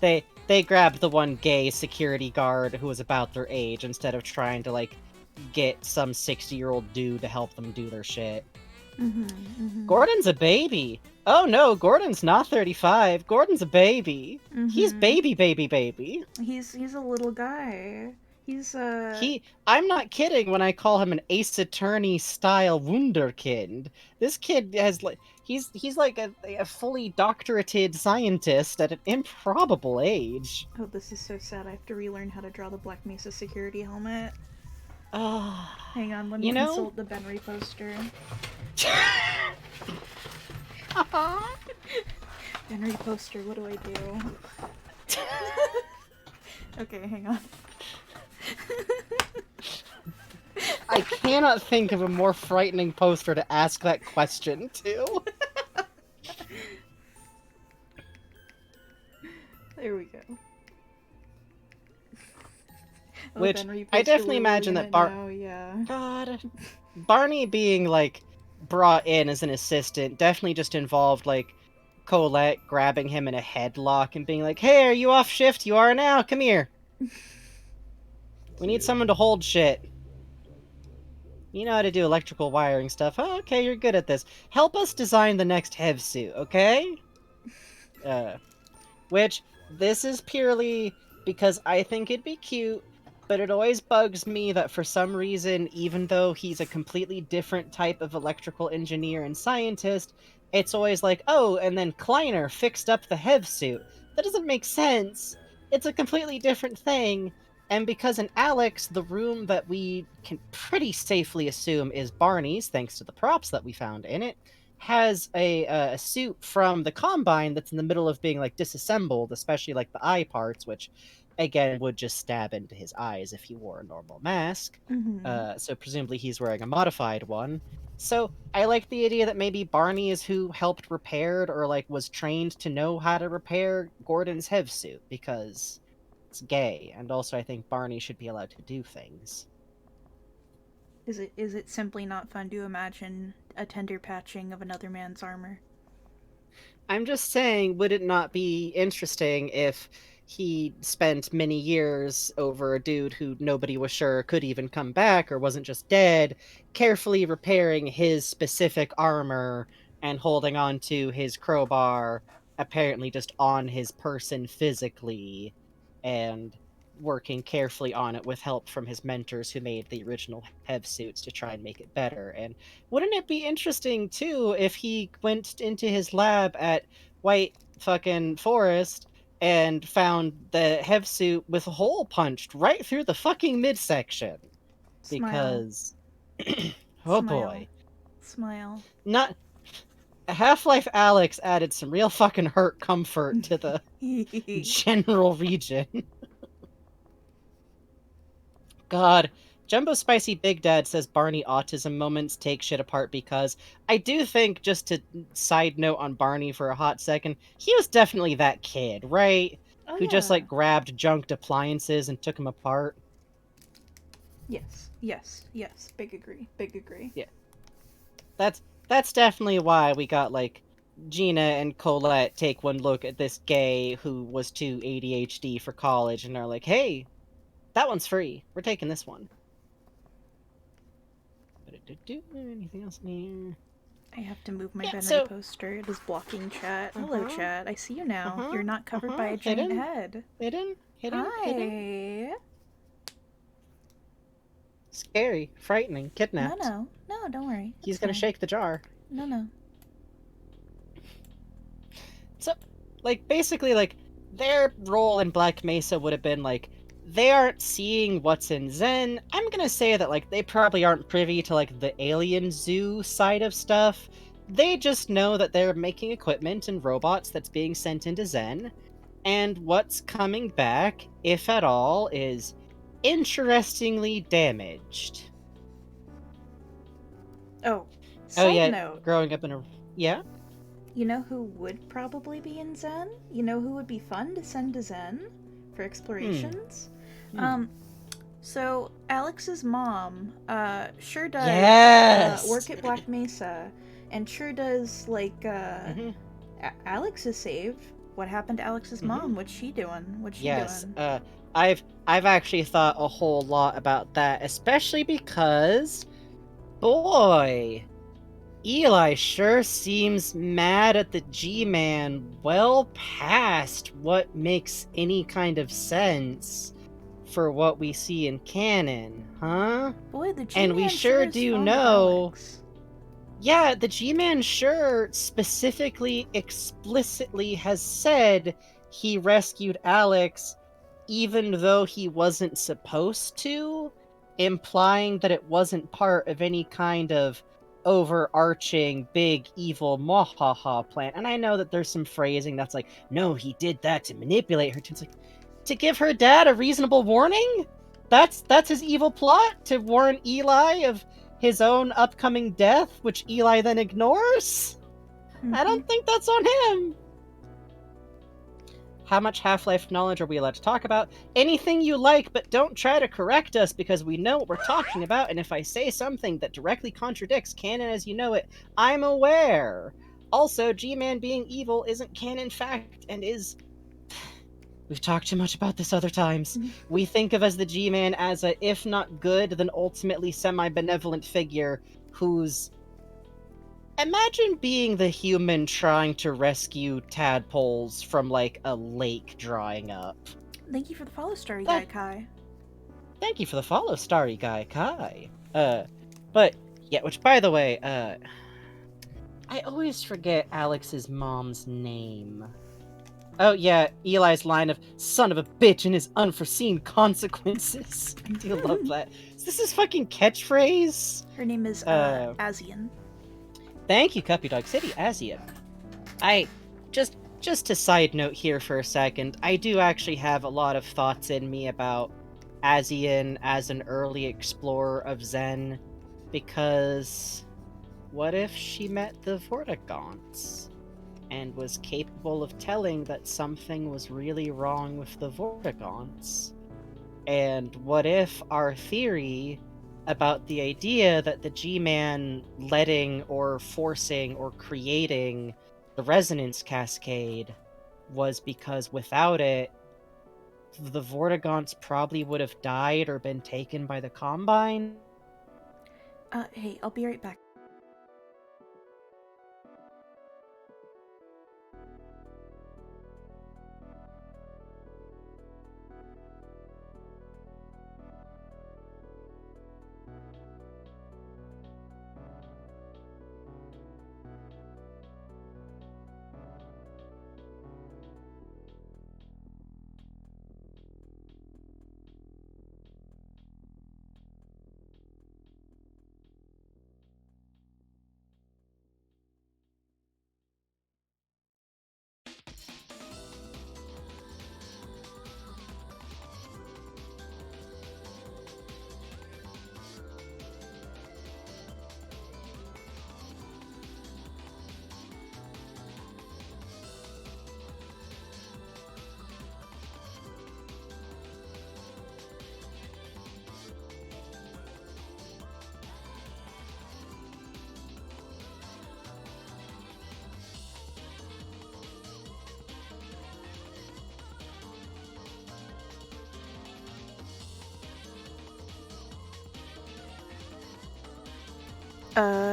They grabbed the one gay security guard who was about their age instead of trying to, like, get some 60-year-old dude to help them do their shit. Gordon's a baby! Oh no, Gordon's not 35. Gordon's a baby. He's baby. He's a little guy. He's I'm not kidding when I call him an Ace Attorney style wunderkind. This kid has like he's like a fully doctorated scientist at an improbable age. Oh, this is so sad. I have to relearn how to draw the Black Mesa security helmet. Hang on, let me consult the Benry poster. Benry poster, what do I do? Okay, hang on. I cannot think of a more frightening poster to ask that question to. There we go. Which, I definitely imagine that yeah. God. Barney being, like, brought in as an assistant definitely just involved, like, Colette grabbing him in a headlock and being like, "Hey, are you off shift? You are now. Come here. We need someone to hold shit. You know how to do electrical wiring stuff. Oh, okay, you're good at this. Help us design the next Hev suit, okay?" Which, this is purely because I think it'd be cute, but it always bugs me that for some reason, even though he's a completely different type of electrical engineer and scientist, it's always like, oh, and then Kleiner fixed up the Hev suit. That doesn't make sense. It's a completely different thing. And because in Alex, the room that we can pretty safely assume is Barney's, thanks to the props that we found in it, has a suit from the Combine that's in the middle of being, like, disassembled, especially, like, the eye parts, which, again, would just stab into his eyes if he wore a normal mask. So presumably he's wearing a modified one. So I like the idea that maybe Barney is who helped repaired or, like, was trained to know how to repair Gordon's Hev suit, because it's gay, and also I think Barney should be allowed to do things. Is it simply not fun to imagine a tender patching of another man's armor? I'm just saying, would it not be interesting if he spent many years over a dude who nobody was sure could even come back or wasn't just dead, carefully repairing his specific armor and holding on to his crowbar, apparently just on his person physically, and working carefully on it with help from his mentors who made the original Hev suits to try and make it better. And wouldn't it be interesting, too, if he went into his lab at White fucking Forest and found the Hev suit with a hole punched right through the fucking midsection? Because... oh boy. Smile. Not... Half-Life Alyx added some real fucking hurt comfort to the general region. God, Jumbo Spicy Big Dad says Barney autism moments take shit apart because I do think, just to side note on Barney for a hot second, he was definitely that kid, right? Oh, Who yeah. just, like, grabbed junked appliances and took them apart. Yes. Big agree. Yeah. That's definitely why we got, like, Gina and Colette take one look at this gay who was too ADHD for college and are like, hey, that one's free. We're taking this one. Anything else in here? I have to move my Yeah, Benry poster. It is blocking chat. Hello, chat. I see you now. You're not covered by a giant head. Hidden. Hi. Scary, frightening, kidnapped. No, don't worry. He's It's gonna fine. shake the jar. No. So, like, basically, like, their role in Black Mesa would have been, like, they aren't seeing what's in Zen. I'm gonna say that, like, they probably aren't privy to, like, the alien zoo side of stuff. They just know that they're making equipment and robots that's being sent into Zen, and what's coming back, if at all, is interestingly damaged. Oh, Oh side yeah, note. growing up in a yeah. You know who would probably be in Zen? You know who would be fun to send to Zen for Hmm. explorations? Hmm. Um, so Alex's mom, sure does Yes. work at Black Mesa, and sure does Mhm. Alex is saved. What happened to Alex's Mhm. mom? What's she doing? What's she Yes. doing? I've actually thought a whole lot about that, especially because boy, Eli sure seems mad at the G-Man well past what makes any kind of sense for what we see in canon, huh? Boy, the And we G-Man sure sure is do fond of know, Alex. yeah, the G-Man sure specifically, explicitly has said he rescued Alex even though he wasn't supposed to, implying that it wasn't part of any kind of overarching big evil mwahaha plan. And I know that there's some phrasing that's like, no, he did that to manipulate her. It's like, to give her dad a reasonable warning? That's his evil plot? To warn Eli of his own upcoming death, which Eli then ignores? I Mm-hmm. don't think that's on him. How much Half-Life knowledge are we allowed to talk about? Anything you like, but don't try to correct us because we know what we're talking about, and if I say something that directly contradicts canon as you know it, I'm aware. Also, G-Man being evil isn't canon fact and is... We've talked too much about this other times. We think of as the G-Man as a, if not good, then ultimately semi-benevolent figure who's... Imagine being the human trying to rescue tadpoles from, like, a lake drying up. Thank you for the follow, Starry Guy That Kai. Thank you for the follow, Starry Guy Kai. But yeah, which by the way, I always forget Alex's mom's name. Oh yeah, Eli's line of "son of a bitch" and his unforeseen consequences. I do love that. Is this his fucking catchphrase? Her name is Uh, Azian. Thank you, Cuppy Dog City, Asian. I just to side note here for a second, I do actually have a lot of thoughts in me about Asian as an early explorer of Zen, because what if she met the Vortigaunts and was capable of telling that something was really wrong with the Vortigaunts? And what if our theory about the idea that the G-Man letting or forcing or creating the resonance cascade was because without it, the Vortigaunts probably would have died or been taken by the Combine? Hey, I'll be right back.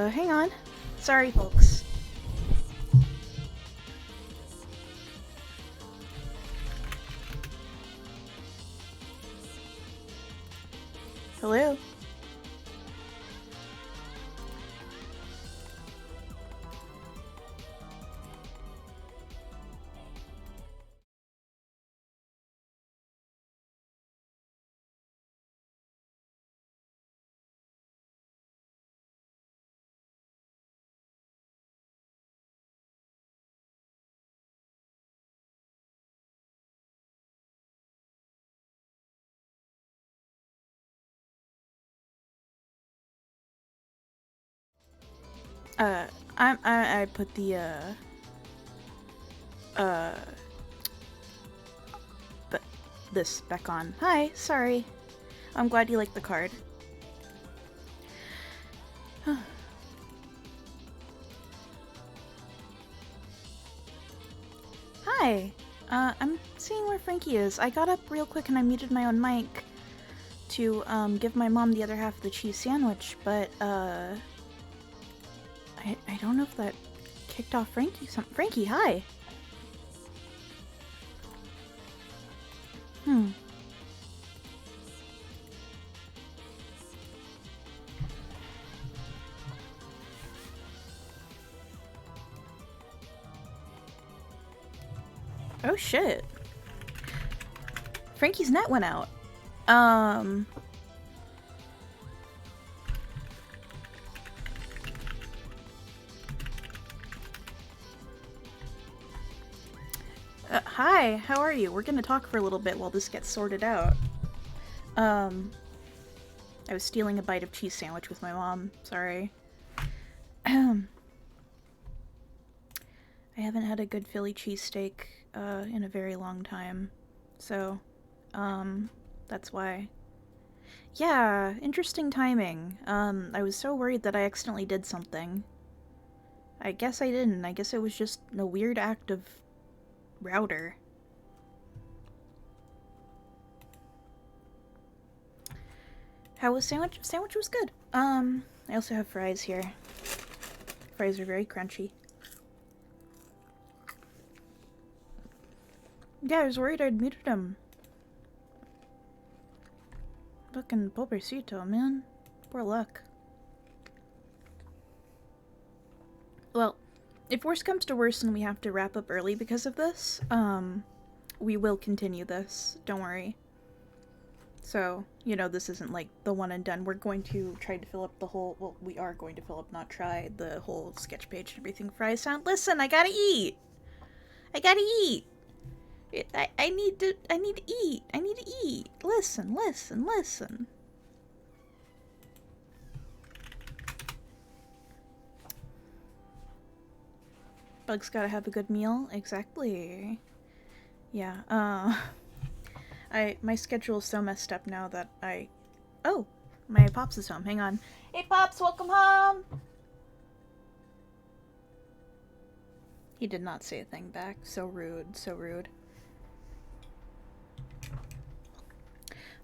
Hang on. Sorry, folks. Hello? I put the, but this back on. Hi, sorry. I'm glad you liked the card. Hi. I'm seeing where Frankie is. I got up real quick and I muted my own mic to, give my mom the other half of the cheese sandwich, but, I don't know if that kicked off Frankie. Frankie, hi! Oh shit. Frankie's net went out. Hi, how are you? We're gonna talk for a little bit while this gets sorted out. I was stealing a bite of cheese sandwich with my mom. Sorry. I haven't had a good Philly cheesesteak, in a very long time. So, that's why. Yeah, interesting timing. I was so worried that I accidentally did something. I guess I didn't. I guess it was just a weird act of router. How was sandwich? Sandwich was good. I also have fries here. Fries are very crunchy. Yeah, I was worried I'd muted him. Fucking pobrecito, man. Poor luck. Well, if worse comes to worse and we have to wrap up early because of this, we will continue this. Don't worry. So, you know, this isn't like the one and done. We're going to try to fill up the whole, well, we are going to fill up, not try, the whole sketch page and everything. Fries sound, listen, I gotta eat! I gotta eat! I need to eat! I need to eat! Listen, listen, listen! Bugs gotta have a good meal. Exactly. Yeah, my schedule is so messed up now that oh, my Pops is home. Hang on. Hey Pops, welcome home! He did not say a thing back. So rude, so rude.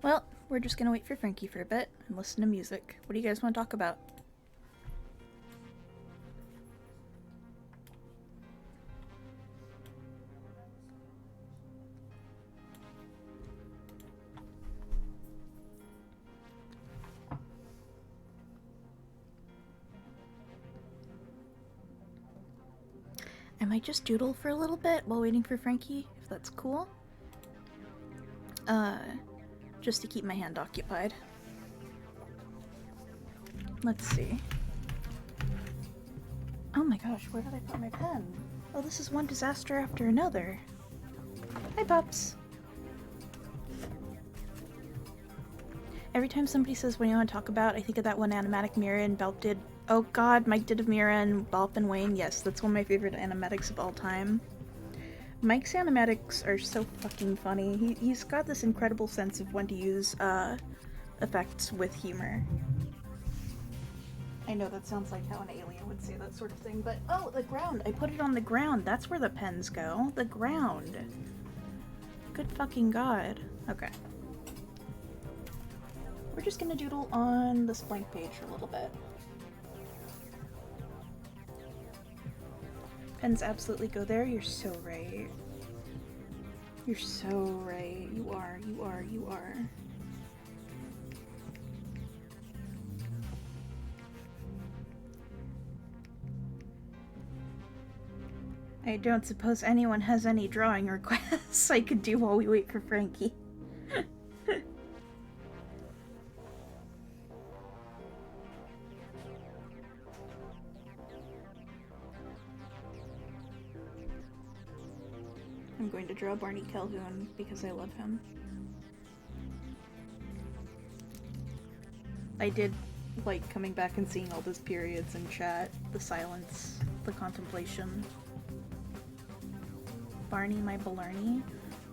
Well, we're just gonna wait for Frankie for a bit and listen to music. What do you guys want to talk about? I might just doodle for a little bit while waiting for Frankie, if that's cool. Just to keep my hand occupied. Let's see. Oh my gosh, where did I put my pen? Oh, this is one disaster after another. Hi, Pops. Every time somebody says what do you want to talk about, I think of that one animatic Mira and Belp did. Oh god, Mike did of Mira and Belp and Wayne. Yes, that's one of my favorite animatics of all time. Mike's animatics are so fucking funny. He's got this incredible sense of when to use effects with humor. I know that sounds like how an alien would say that sort of thing, but oh, the ground! I put it on the ground. That's where the pens go. The ground. Good fucking god. Okay. We're just gonna doodle on this blank page for a little bit. Pens absolutely go there. You're so right. You're so right. You are, you are, you are. I don't suppose anyone has any drawing requests I could do while we wait for Frankie. I'm going to draw Barney Calhoun because I love him. I did like coming back and seeing all those periods in chat. The silence, the contemplation. Barney, my Blarney.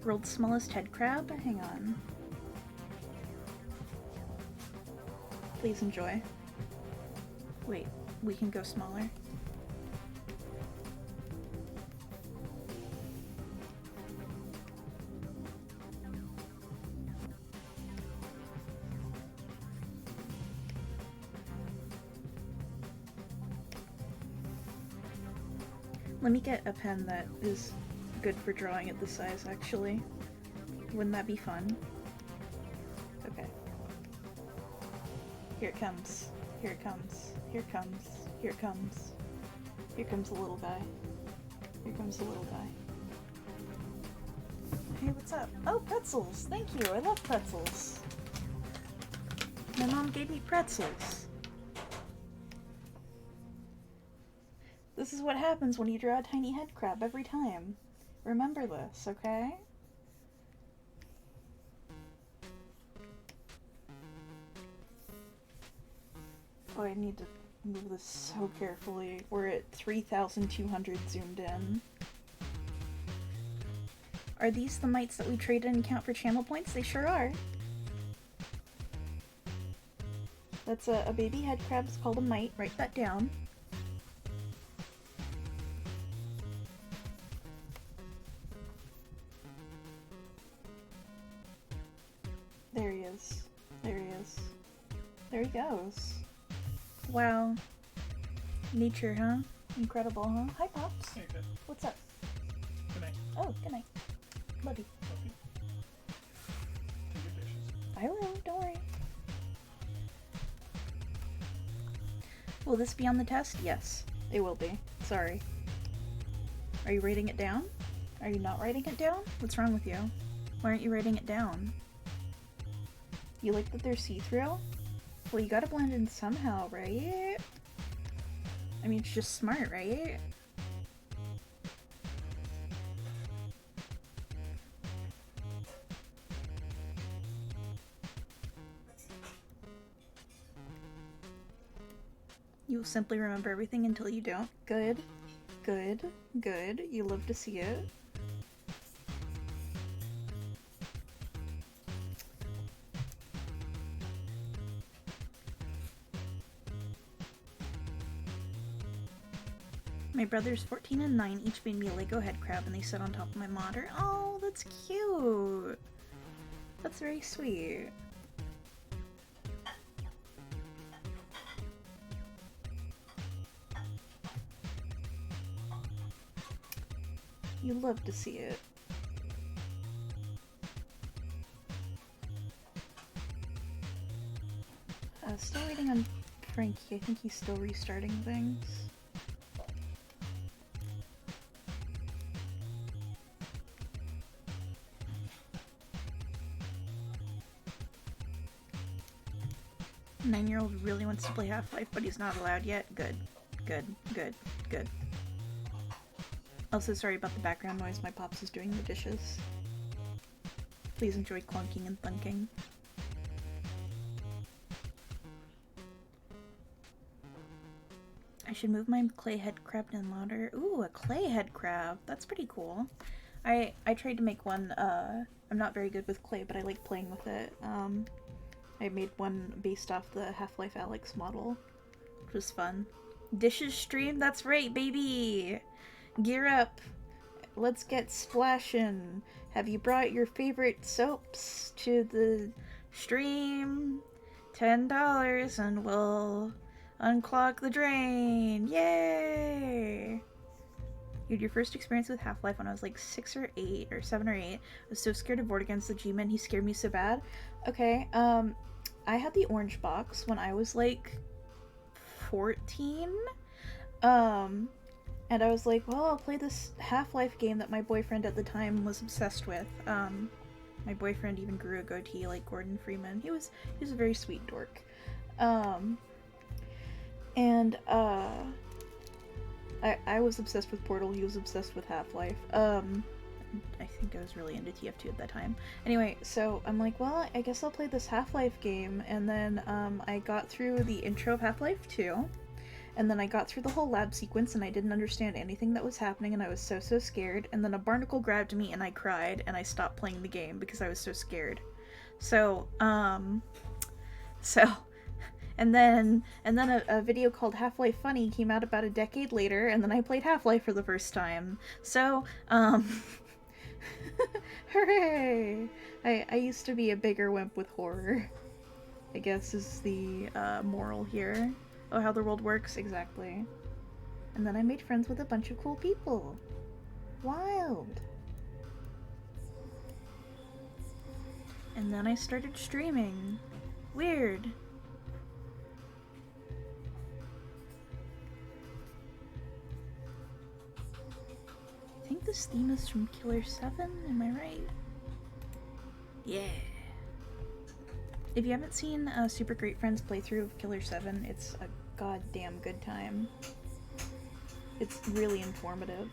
World's smallest head crab? Hang on. Please enjoy. Wait, we can go smaller. Let me get a pen that is good for drawing at this size, actually. Wouldn't that be fun? Okay. Here it comes. Here it comes. Here it comes. Here it comes. Here comes the little guy. Here comes the little guy. Hey, what's up? Oh, pretzels! Thank you, I love pretzels. My mom gave me pretzels. This is what happens when you draw a tiny head crab every time. Remember this, okay? Oh, I need to move this so carefully. We're at 3,200 zoomed in. Are these the mites that we traded and count for channel points? They sure are. That's a baby head crab. It's called a mite. Write that down. There he is. There he is. There he goes. Wow. Nature, huh? Incredible, huh? Hi, Pops. Hey, good. What's up? Good night. Oh, good night. Love you. Love you. Do your dishes. I will, don't worry. Will this be on the test? Yes, it will be. Sorry. Are you writing it down? Are you not writing it down? What's wrong with you? Why aren't you writing it down? You like that they're see-through? Well, you gotta blend in somehow, right? I mean, it's just smart, right? You'll simply remember everything until you don't. Good. Good. Good. You love to see it. My brothers 14 and 9 each made me a Lego head crab and they sit on top of my monitor. Oh, that's cute. That's very sweet. You love to see it. Still waiting on Frankie. I think he's still restarting things. Nine-year-old really wants to play Half-Life, but he's not allowed yet. Good. Good. Good. Good. Also, sorry about the background noise. My pops is doing the dishes. Please enjoy clunking and thunking. I should move my clay head crab in louder. Ooh, a clay head crab. That's pretty cool. I tried to make one. I'm not very good with clay, but I like playing with it. I made one based off the Half-Life Alyx model, which was fun. Dishes stream? That's right, baby! Gear up! Let's get splashin'! Have you brought your favorite soaps to the stream? $10 and we'll unclog the drain! Yay! Dude, your first experience with Half-Life when I was like 6 or 8, or 7 or 8. I was so scared of Board Against the G-Men, he scared me so bad. Okay, I had the orange box when I was like 14. And I was like, well, I'll play this Half-Life game that my boyfriend at the time was obsessed with. My boyfriend even grew a goatee like Gordon Freeman. He was a very sweet dork. I was obsessed with Portal, he was obsessed with Half-Life. I think I was really into TF2 at that time. Anyway, so I'm like, well, I guess I'll play this Half-Life game, and then I got through the intro of Half-Life 2, and then I got through the whole lab sequence, and I didn't understand anything that was happening, and I was so scared, and then a barnacle grabbed me, and I cried, and I stopped playing the game because I was so scared. So, and then a video called Half-Life Funny came out about a decade later, and then I played Half-Life for the first time. So, hooray! I used to be a bigger wimp with horror, I guess is the moral here. Oh, how the world works, exactly. And then I made friends with a bunch of cool people. Wild. And then I started streaming. Weird. I think this theme is from Killer 7, am I right? Yeah. If you haven't seen Super Great Friends playthrough of Killer 7, it's a goddamn good time. It's really informative.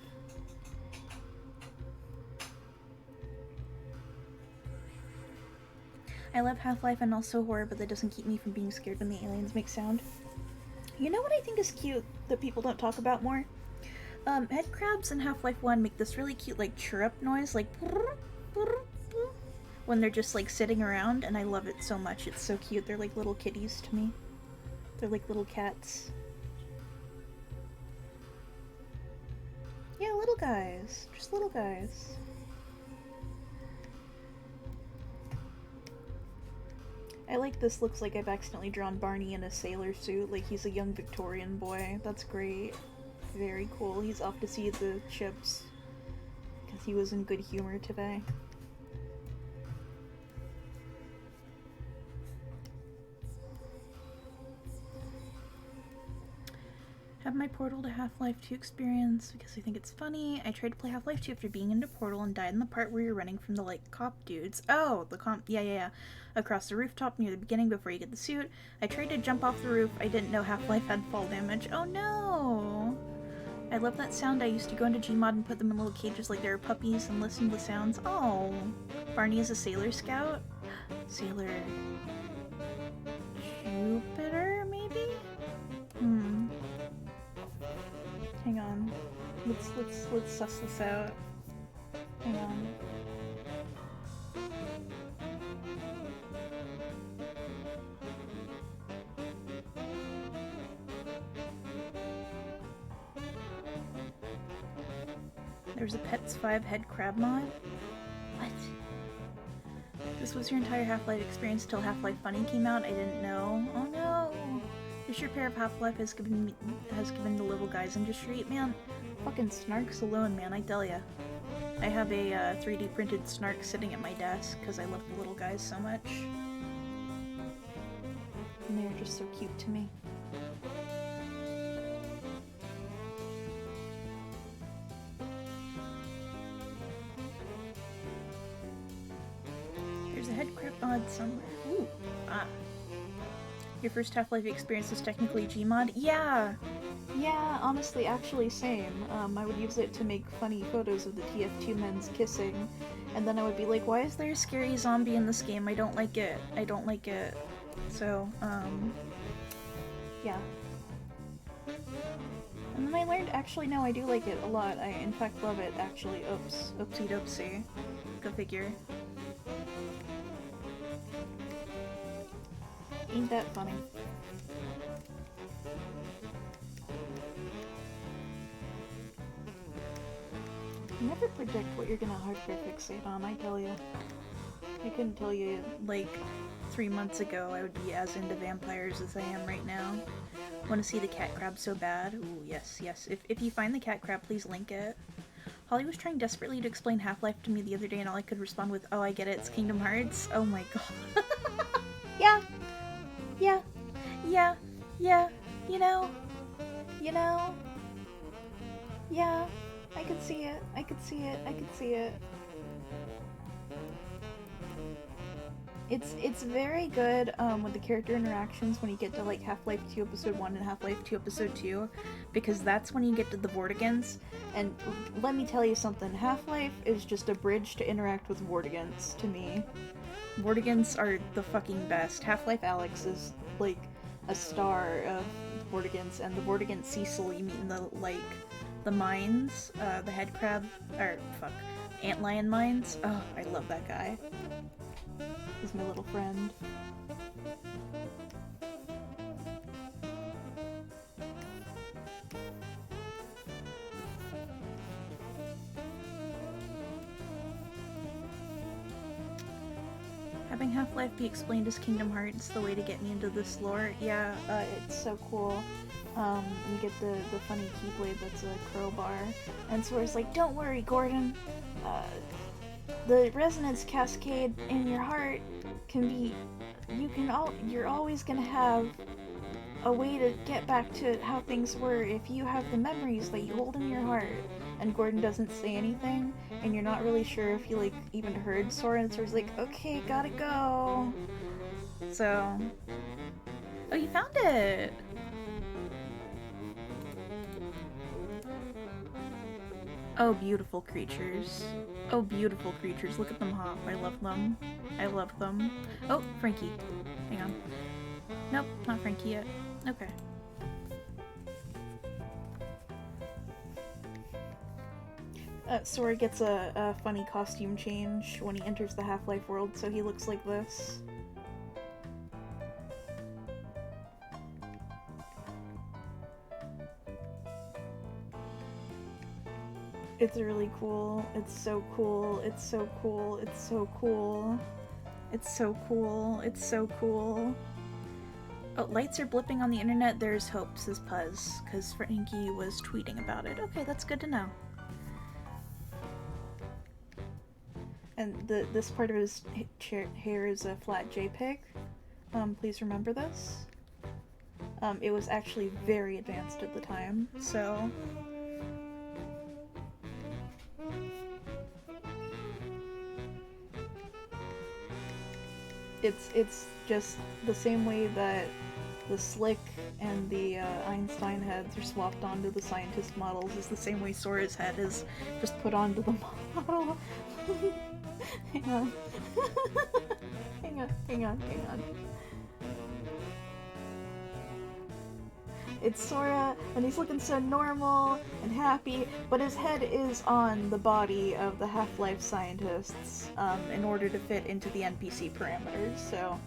I love Half-Life and also horror, but that doesn't keep me from being scared when the aliens make sound. You know what I think is cute that people don't talk about more? Head crabs in Half-Life 1 make this really cute, like, chirrup noise, like, when they're just, like, sitting around, and I love it so much. It's so cute. They're like little kitties to me. They're like little cats. Yeah, little guys. Just little guys. I like this. Looks like I've accidentally drawn Barney in a sailor suit, like he's a young Victorian boy. That's great. Very cool. He's off to see the ships because he was in good humor today. Have my Portal to Half-Life 2 experience because I think it's funny. I tried to play Half-Life 2 after being into Portal and died in the part where you're running from the, like, cop dudes. Oh, the yeah. Across the rooftop near the beginning before you get the suit. I tried to jump off the roof. I didn't know Half-Life had fall damage. Oh no! I love that sound. I used to go into Gmod and put them in little cages like they were puppies and listen to the sounds. Oh! Barney is a Sailor Scout? Sailor... Jupiter, maybe? Hang on. Let's suss this out. Hang on. There's a Pets 5 head crab mod? What? This was your entire Half-Life experience till Half-Life Funny came out? I didn't know. Oh no! This your pair of Half-Life has given the little guys industry. Man, fucking snarks alone, man, I tell ya. I have a 3D printed snark sitting at my desk because I love the little guys so much. And they're just so cute to me. There's a head crab mod somewhere. Ooh, Your first Half-Life experience is technically Gmod? Yeah! Yeah, honestly, actually, same. I would use it to make funny photos of the TF2 men's kissing, and then I would be like, why is there a scary zombie in this game? I don't like it. I don't like it. So, yeah. And then I learned, actually, no, I do like it a lot. I, in fact, love it, actually. Oops. Oopsie doopsie. Go figure. Ain't that funny? Never predict what you're gonna hardcore fixate on, I tell you. I couldn't tell you, like, 3 months ago I would be as into vampires as I am right now. Want to see the cat crab so bad? Ooh, yes, yes. If you find the cat crab, please link it. Holly was trying desperately to explain Half-Life to me the other day and all I could respond with, oh, I get it, it's Kingdom Hearts. Oh my god. Yeah. Yeah. Yeah. Yeah. You know. Yeah. I could see it. I could see it. I could see it. It's very good with the character interactions when you get to like Half-Life 2 Episode 1 and Half-Life 2 Episode 2, because that's when you get to the Vortigaunts. And let me tell you something, Half-Life is just a bridge to interact with Vortigaunts to me. Vortigaunts are the fucking best. Half-Life Alyx is like a star of Vortigaunts, and the Vortigaunt Cecil you meet in the mines, the head crab, or fuck, antlion mines. Oh, I love that guy. He's my little friend. Having Half-Life be explained as Kingdom Hearts, the way to get me into this lore. Yeah, it's so cool. You get the funny Keyblade that's a crowbar. And Sora's like, don't worry, Gordon. The resonance cascade in your heart can be... You're always gonna have a way to get back to how things were if you have the memories that you hold in your heart. And Gordon doesn't say anything, and you're not really sure if you, like, even heard Sora, and Sora's like, okay, gotta go. So... Oh, you found it! Oh, beautiful creatures. Oh, beautiful creatures. Look at them hop. I love them. I love them. Oh, Frankie. Hang on. Nope, not Frankie yet. Okay. Sora gets a funny costume change when he enters the Half-Life world, so he looks like this. It's really cool. It's so cool. It's so cool. It's so cool. It's so cool. It's so cool. Oh, lights are blipping on the internet. There's hope, says Puzz, because Frankie was tweeting about it. Okay, that's good to know. And this part of his hair is a flat JPEG. Please remember this. It was actually very advanced at the time, so... It's just the same way that the Slick and the Einstein heads are swapped onto the scientist models is the same way Sora's head is just put onto the model. Hang on. hang on. It's Sora, and he's looking so normal and happy, but his head is on the body of the Half-Life scientists in order to fit into the NPC parameters, so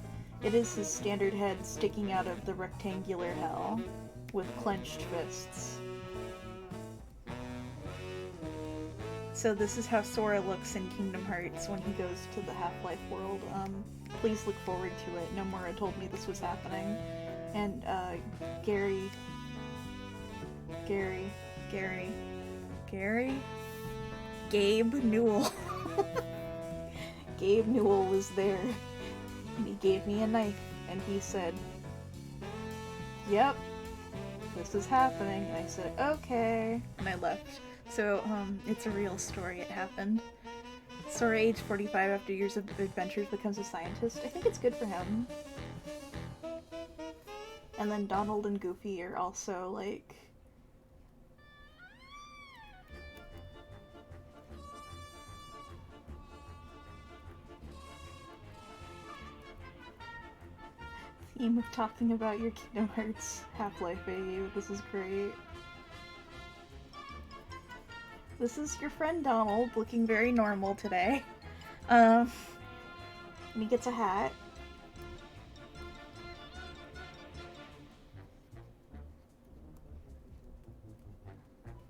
it is his standard head sticking out of the rectangular hell with clenched fists. So this is how Sora looks in Kingdom Hearts when he goes to the Half-Life world. Please look forward to it. Nomura told me this was happening. And, Gabe Newell. Gabe Newell was there. And he gave me a knife, and he said, yep, this is happening. And I said, okay. And I left. So, it's a real story. It happened. Sora, age 45 after years of adventures, becomes a scientist. I think it's good for him. And then Donald and Goofy are also, like... theme of talking about your Kingdom Hearts Half-Life AU. This is great. This is your friend Donald, looking very normal today. And he gets a hat.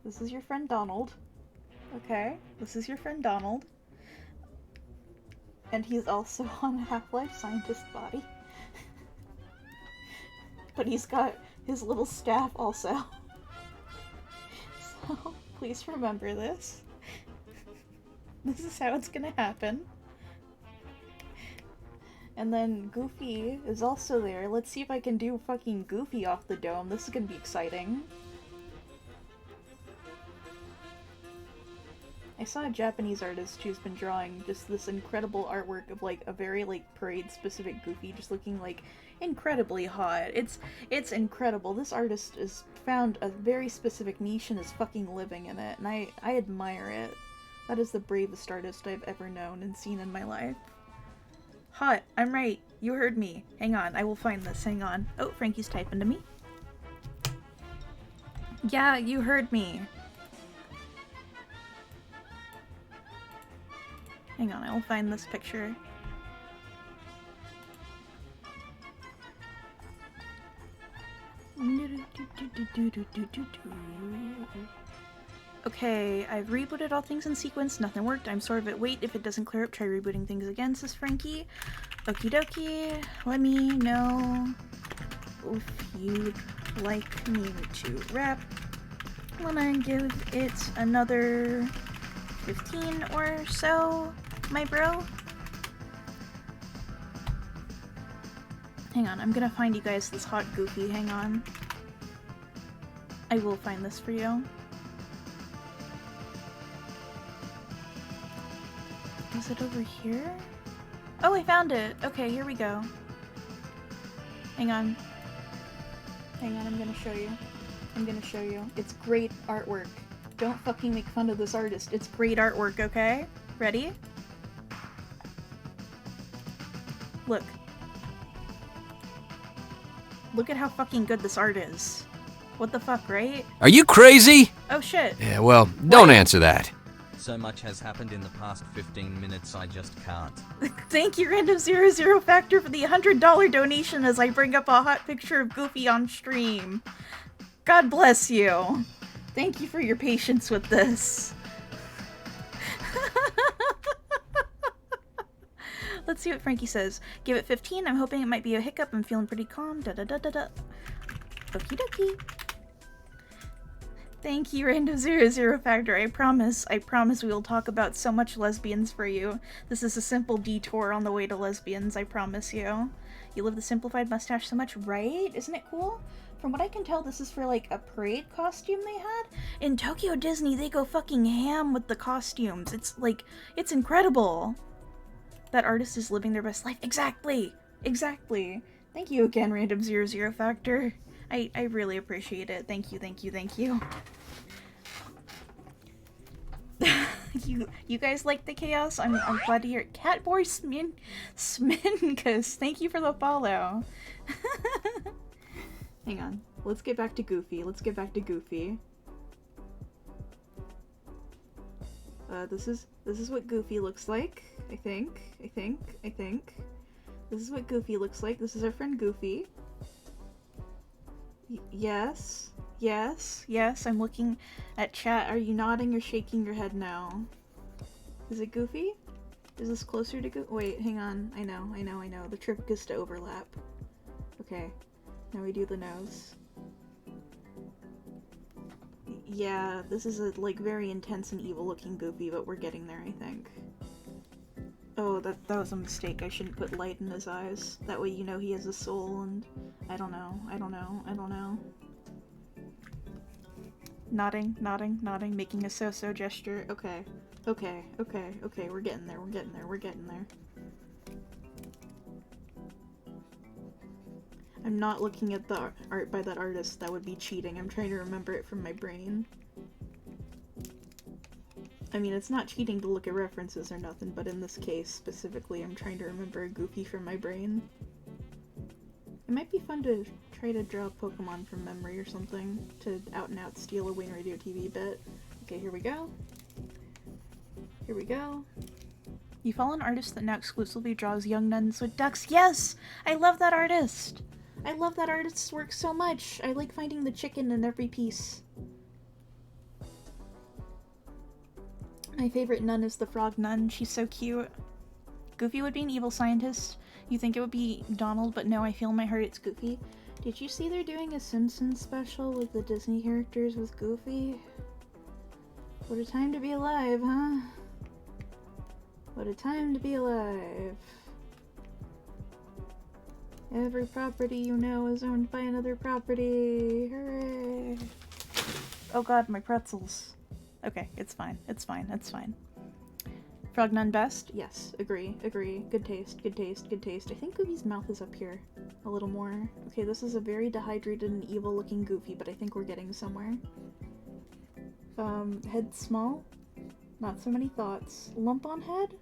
This is your friend Donald. Okay, this is your friend Donald. And he's also on a Half-Life scientist body. But he's got his little staff also. So, please remember this. This is how it's gonna happen. And then Goofy is also there. Let's see if I can do fucking Goofy off the dome. This is gonna be exciting. I saw a Japanese artist who's been drawing just this incredible artwork of like a very like parade-specific Goofy, just looking like incredibly hot. It's incredible. This artist has found a very specific niche and is fucking living in it, and I admire it. That is the bravest artist I've ever known and seen in my life. Hot. I'm right. You heard me. Hang on. I will find this. Hang on. Oh, Frankie's typing to me. Yeah, you heard me. Hang on, I will find this picture. Okay, I've rebooted all things in sequence, nothing worked, I'm sort of at wait, if it doesn't clear up, try rebooting things again, says Frankie. Okie dokie, let me know if you'd like me to rap when I give it another 15 or so, my bro. Hang on, I'm gonna find you guys this hot Goofy, hang on. I will find this for you. Is it over here? Oh, I found it! Okay, here we go. Hang on. Hang on, I'm gonna show you. I'm gonna show you. It's great artwork. Don't fucking make fun of this artist. It's great artwork, okay? Ready? Look. Look at how fucking good this art is. What the fuck, right? Are you crazy? Oh shit. Yeah, well, don't answer that. So much has happened in the past 15 minutes I just can't. Thank you, Random 00 Factor, for the $100 donation as I bring up a hot picture of Goofy on stream. God bless you. Thank you for your patience with this. Let's see what Frankie says. Give it 15. I'm hoping it might be a hiccup. I'm feeling pretty calm. Da da da da da. Okie dokie. Thank you, Random 00 Factor. I promise we will talk about so much lesbians for you. This is a simple detour on the way to lesbians, I promise you. You love the simplified mustache so much, right? Isn't it cool? From what I can tell, this is for like a parade costume they had. In Tokyo Disney, they go fucking ham with the costumes. It's like, it's incredible. That artist is living their best life. Exactly! Exactly. Thank you again, Random 00 Factor. I really appreciate it. Thank you, thank you, thank you. You guys like the chaos? I'm glad to hear it. Catboy Sminkus, thank you for the follow. Hang on. Let's get back to Goofy. Let's get back to Goofy. This is what Goofy looks like. I think. This is what Goofy looks like. This is our friend Goofy. Yes. I'm looking at chat. Are you nodding or shaking your head now? Is it Goofy? Is this closer to Goofy? Wait, hang on. I know. The trick is to overlap. Okay. Now we do the nose. Yeah, this is a, like, very intense and evil-looking Goofy, but we're getting there, I think. Oh, that was a mistake. I shouldn't put light in his eyes. That way you know he has a soul, and I don't know. Nodding, making a so-so gesture. Okay, we're getting there. I'm not looking at the art by that artist. That would be cheating. I'm trying to remember it from my brain. I mean, it's not cheating to look at references or nothing, but in this case, specifically, I'm trying to remember a Goofy from my brain. It might be fun to try to draw Pokemon from memory or something, to out-and-out steal a Wayne Radio TV bit. Okay, here we go. You follow an artist that now exclusively draws young nuns with ducks. Yes! I love that artist! I love that artist's work so much! I like finding the chicken in every piece. My favorite nun is the frog nun. She's so cute. Goofy would be an evil scientist. You think it would be Donald, but no, I feel in my heart it's Goofy. Did you see they're doing a Simpsons special with the Disney characters with Goofy? What a time to be alive, huh? What a time to be alive. Every property you know is owned by another property. Hooray! Oh god, my pretzels. Okay, it's fine. It's fine. That's fine. Frog none best? Yes. Agree. Agree. Good taste. Good taste. Good taste. I think Goofy's mouth is up here a little more. Okay, this is a very dehydrated and evil looking Goofy, but I think we're getting somewhere. Head small. Not so many thoughts. Lump on head?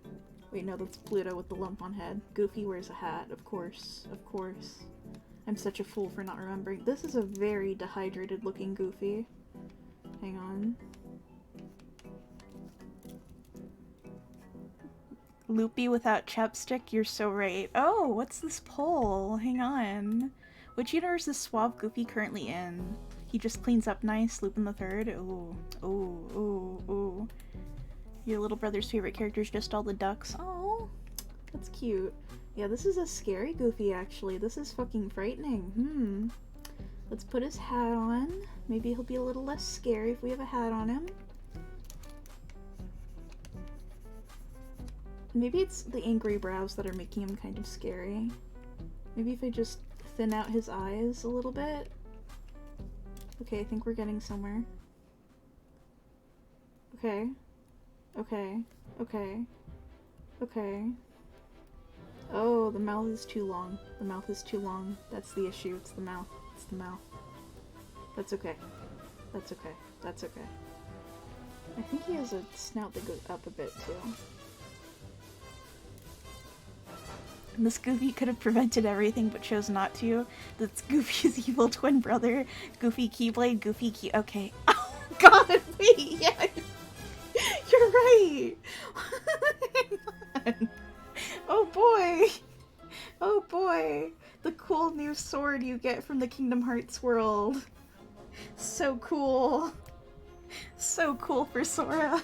Wait, no, that's Pluto with the lump on head. Goofy wears a hat, of course. Of course. I'm such a fool for not remembering. This is a very dehydrated looking Goofy. Hang on. Loopy without chapstick, you're so right. Oh, what's this poll? Hang on. Which universe is Suave Goofy currently in? He just cleans up nice, Lupin the Third. Ooh, ooh, ooh, ooh. Your little brother's favorite character is just all the ducks. Oh, that's cute. Yeah, this is a scary Goofy, actually. This is fucking frightening. Let's put his hat on. Maybe he'll be a little less scary if we have a hat on him. Maybe it's the angry brows that are making him kind of scary. Maybe if I just thin out his eyes a little bit. Okay, I think we're getting somewhere. Okay. Okay. Okay. Okay. Oh, the mouth is too long. The mouth is too long. That's the issue. It's the mouth. It's the mouth. That's okay. That's okay. That's okay. I think he has a snout that goes up a bit, too. And this Goofy could have prevented everything but chose not to. That's Goofy's evil twin brother. Goofy Keyblade, Goofy Key- okay. Oh god, wait, yeah. You're right! Hang on. Oh boy! Oh boy! The cool new sword you get from the Kingdom Hearts world. So cool. So cool for Sora.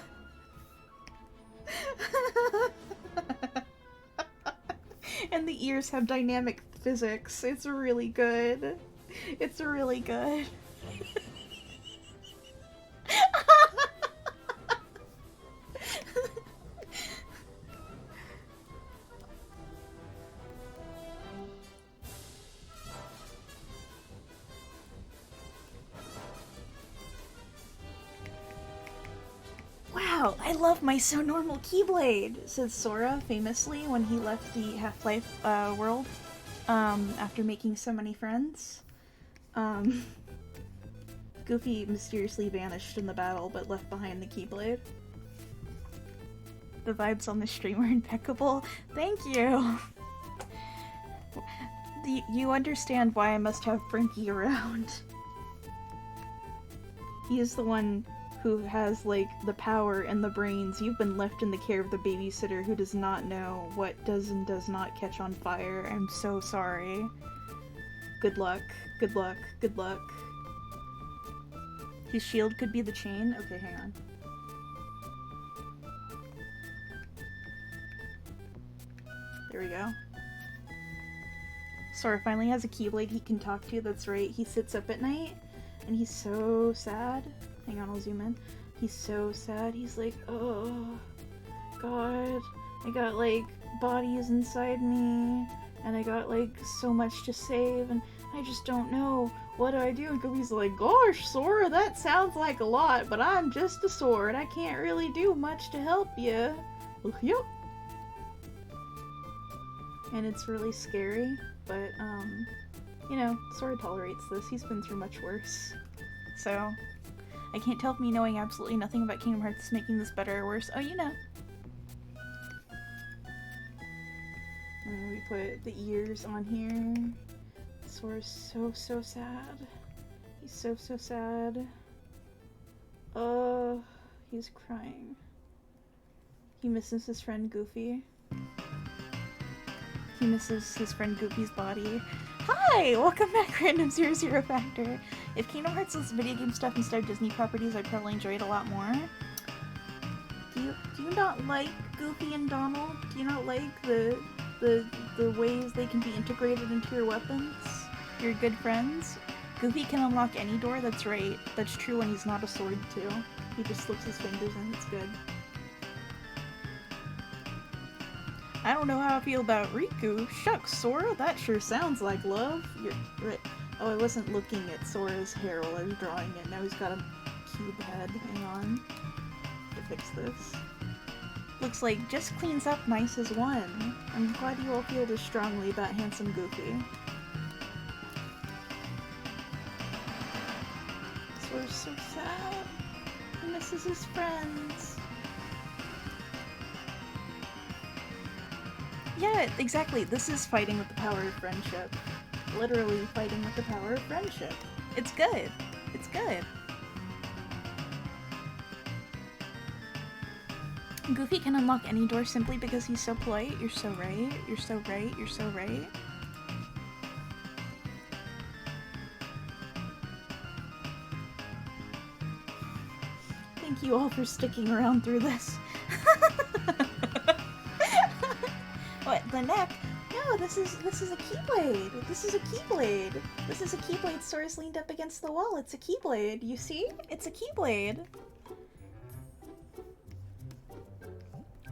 And the ears have dynamic physics. It's really good. It's really good. Wow, I love my so normal Keyblade, said Sora famously when he left the Half-Life world after making so many friends. Goofy mysteriously vanished in the battle but left behind the Keyblade. The vibes on the stream are impeccable. Thank you! You understand why I must have Frankie around. He is the one who has, like, the power and the brains. You've been left in the care of the babysitter who does not know what does and does not catch on fire. I'm so sorry. Good luck. Good luck. Good luck. His shield could be the chain? Okay, hang on. There we go. Sora finally has a Keyblade he can talk to, that's right. He sits up at night, and he's so sad. Hang on, I'll zoom in. He's so sad. He's like, oh, God, I got, like, bodies inside me, and I got, like, so much to save, and I just don't know. What do I do? And Goofy's like, gosh, Sora, that sounds like a lot, but I'm just a sword. I can't really do much to help you. Yep. And it's really scary, but, you know, Sora tolerates this. He's been through much worse. So, I can't tell if me knowing absolutely nothing about Kingdom Hearts is making this better or worse. Oh, you know. And we put the ears on here. Sora's so sad. He's so sad. Oh, he's crying. He misses his friend Goofy. He misses his friend Goofy's body. Hi! Welcome back, Random 00 Factor. If Kingdom Hearts was video game stuff instead of Disney properties, I'd probably enjoy it a lot more. Do you not like Goofy and Donald? Do you not like the ways they can be integrated into your weapons? Your good friends? Goofy can unlock any door, that's right. That's true when he's not a sword, too. He just slips his fingers in, it's good. I don't know how I feel about Riku. Shucks, Sora, that sure sounds like love. You're right. Oh, I wasn't looking at Sora's hair while I was drawing it. Now he's got a cube head. Hang on. fix this. Looks like just cleans up nice as one. I'm glad you all feel this strongly about handsome Goofy. Sora's so sad. He misses his friends. Yeah, exactly. This is fighting with the power of friendship. Literally fighting with the power of friendship. It's good. It's good. Goofy can unlock any door simply because he's so polite. You're so right. You're so right. You're so right. Thank you all for sticking around through this. What, the neck? No, this is a keyblade. This is a keyblade. This is a keyblade. Sora's leaned up against the wall. It's a keyblade. You see? It's a keyblade.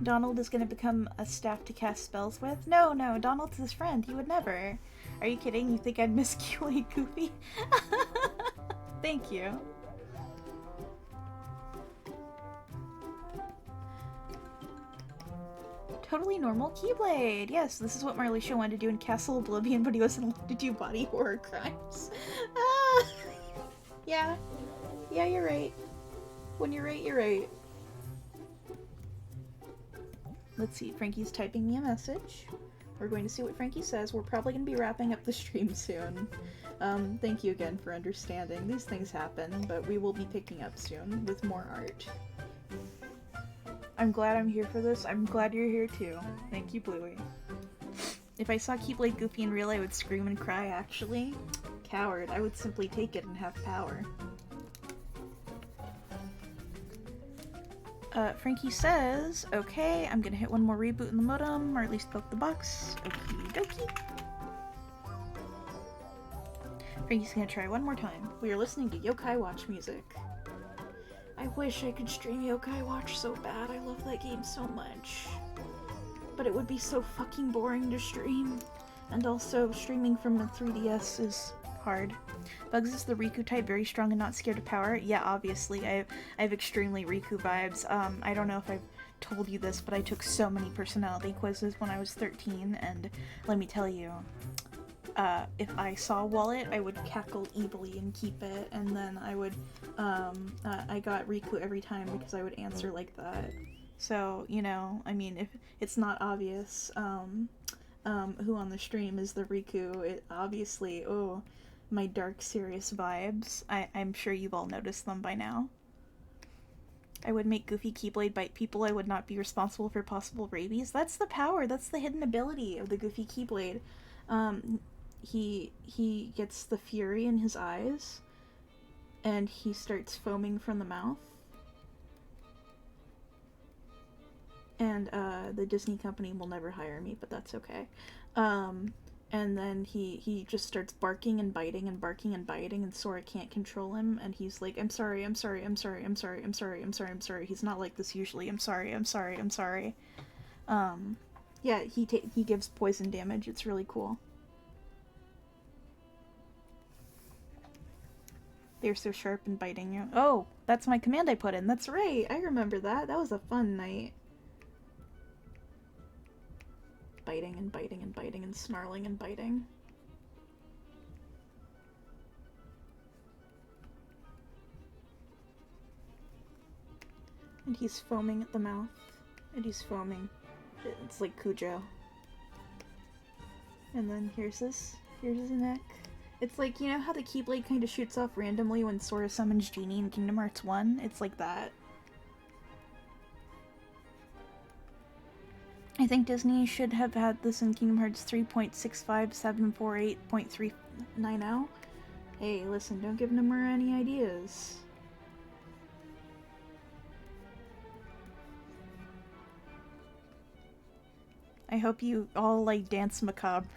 Donald is gonna become a staff to cast spells with? No, no, Donald's his friend. He would never. Are you kidding? You think I'd miss Keyblade Goofy? Thank you. Totally normal Keyblade! Yes, this is what Marlisha wanted to do in Castle Oblivion, but he wasn't allowed to do body horror crimes. Ah! Yeah. Yeah, you're right. When you're right, you're right. Let's see, Frankie's typing me a message. We're going to see what Frankie says. We're probably going to be wrapping up the stream soon. Thank you again for understanding. These things happen, but we will be picking up soon with more art. I'm glad I'm here for this. I'm glad you're here too. Thank you, Bluey. If I saw Keyblade Goofy in real, I would scream and cry, actually. Coward. I would simply take it and have power. Frankie says, okay, I'm gonna hit one more reboot in the modem, or at least poke the box. Okie dokie. Frankie's gonna try one more time. We are listening to Yokai Watch music. I wish I could stream Yokai Watch so bad. I love that game so much. But it would be so fucking boring to stream. And also, streaming from a 3DS is hard. Bugs is the Riku type, very strong and not scared of power. Yeah, obviously. I have extremely Riku vibes. I don't know if I've told you this, but I took so many personality quizzes when I was 13, and let me tell you, if I saw a wallet, I would cackle evilly and keep it, and then I would, I got Riku every time because I would answer like that. So, you know, I mean, if it's not obvious, who on the stream is the Riku, it obviously, oh, my dark, serious vibes. I'm sure you've all noticed them by now. I would make Goofy Keyblade bite people. I would not be responsible for possible rabies. That's the power. That's the hidden ability of the Goofy Keyblade. He gets the fury in his eyes, and he starts foaming from the mouth. And the Disney company will never hire me, but that's okay. And then he just starts barking and biting and barking and biting, and Sora can't control him, and he's like, I'm sorry, I'm sorry, I'm sorry, I'm sorry, I'm sorry, I'm sorry, I'm sorry. He's not like this usually. I'm sorry, I'm sorry, I'm sorry. Yeah, he gives poison damage. It's really cool. They're so sharp and biting you. Oh, that's my command I put in. That's right. I remember that. That was a fun night. Biting and biting and biting and snarling and biting. And he's foaming at the mouth. And he's foaming. It's like Cujo. And then here's his neck. It's like, you know how the Keyblade kind of shoots off randomly when Sora summons Genie in Kingdom Hearts 1? It's like that. I think Disney should have had this in Kingdom Hearts 3.65748.390. Hey, listen, don't give Nomura any ideas. I hope you all like Dance Macabre,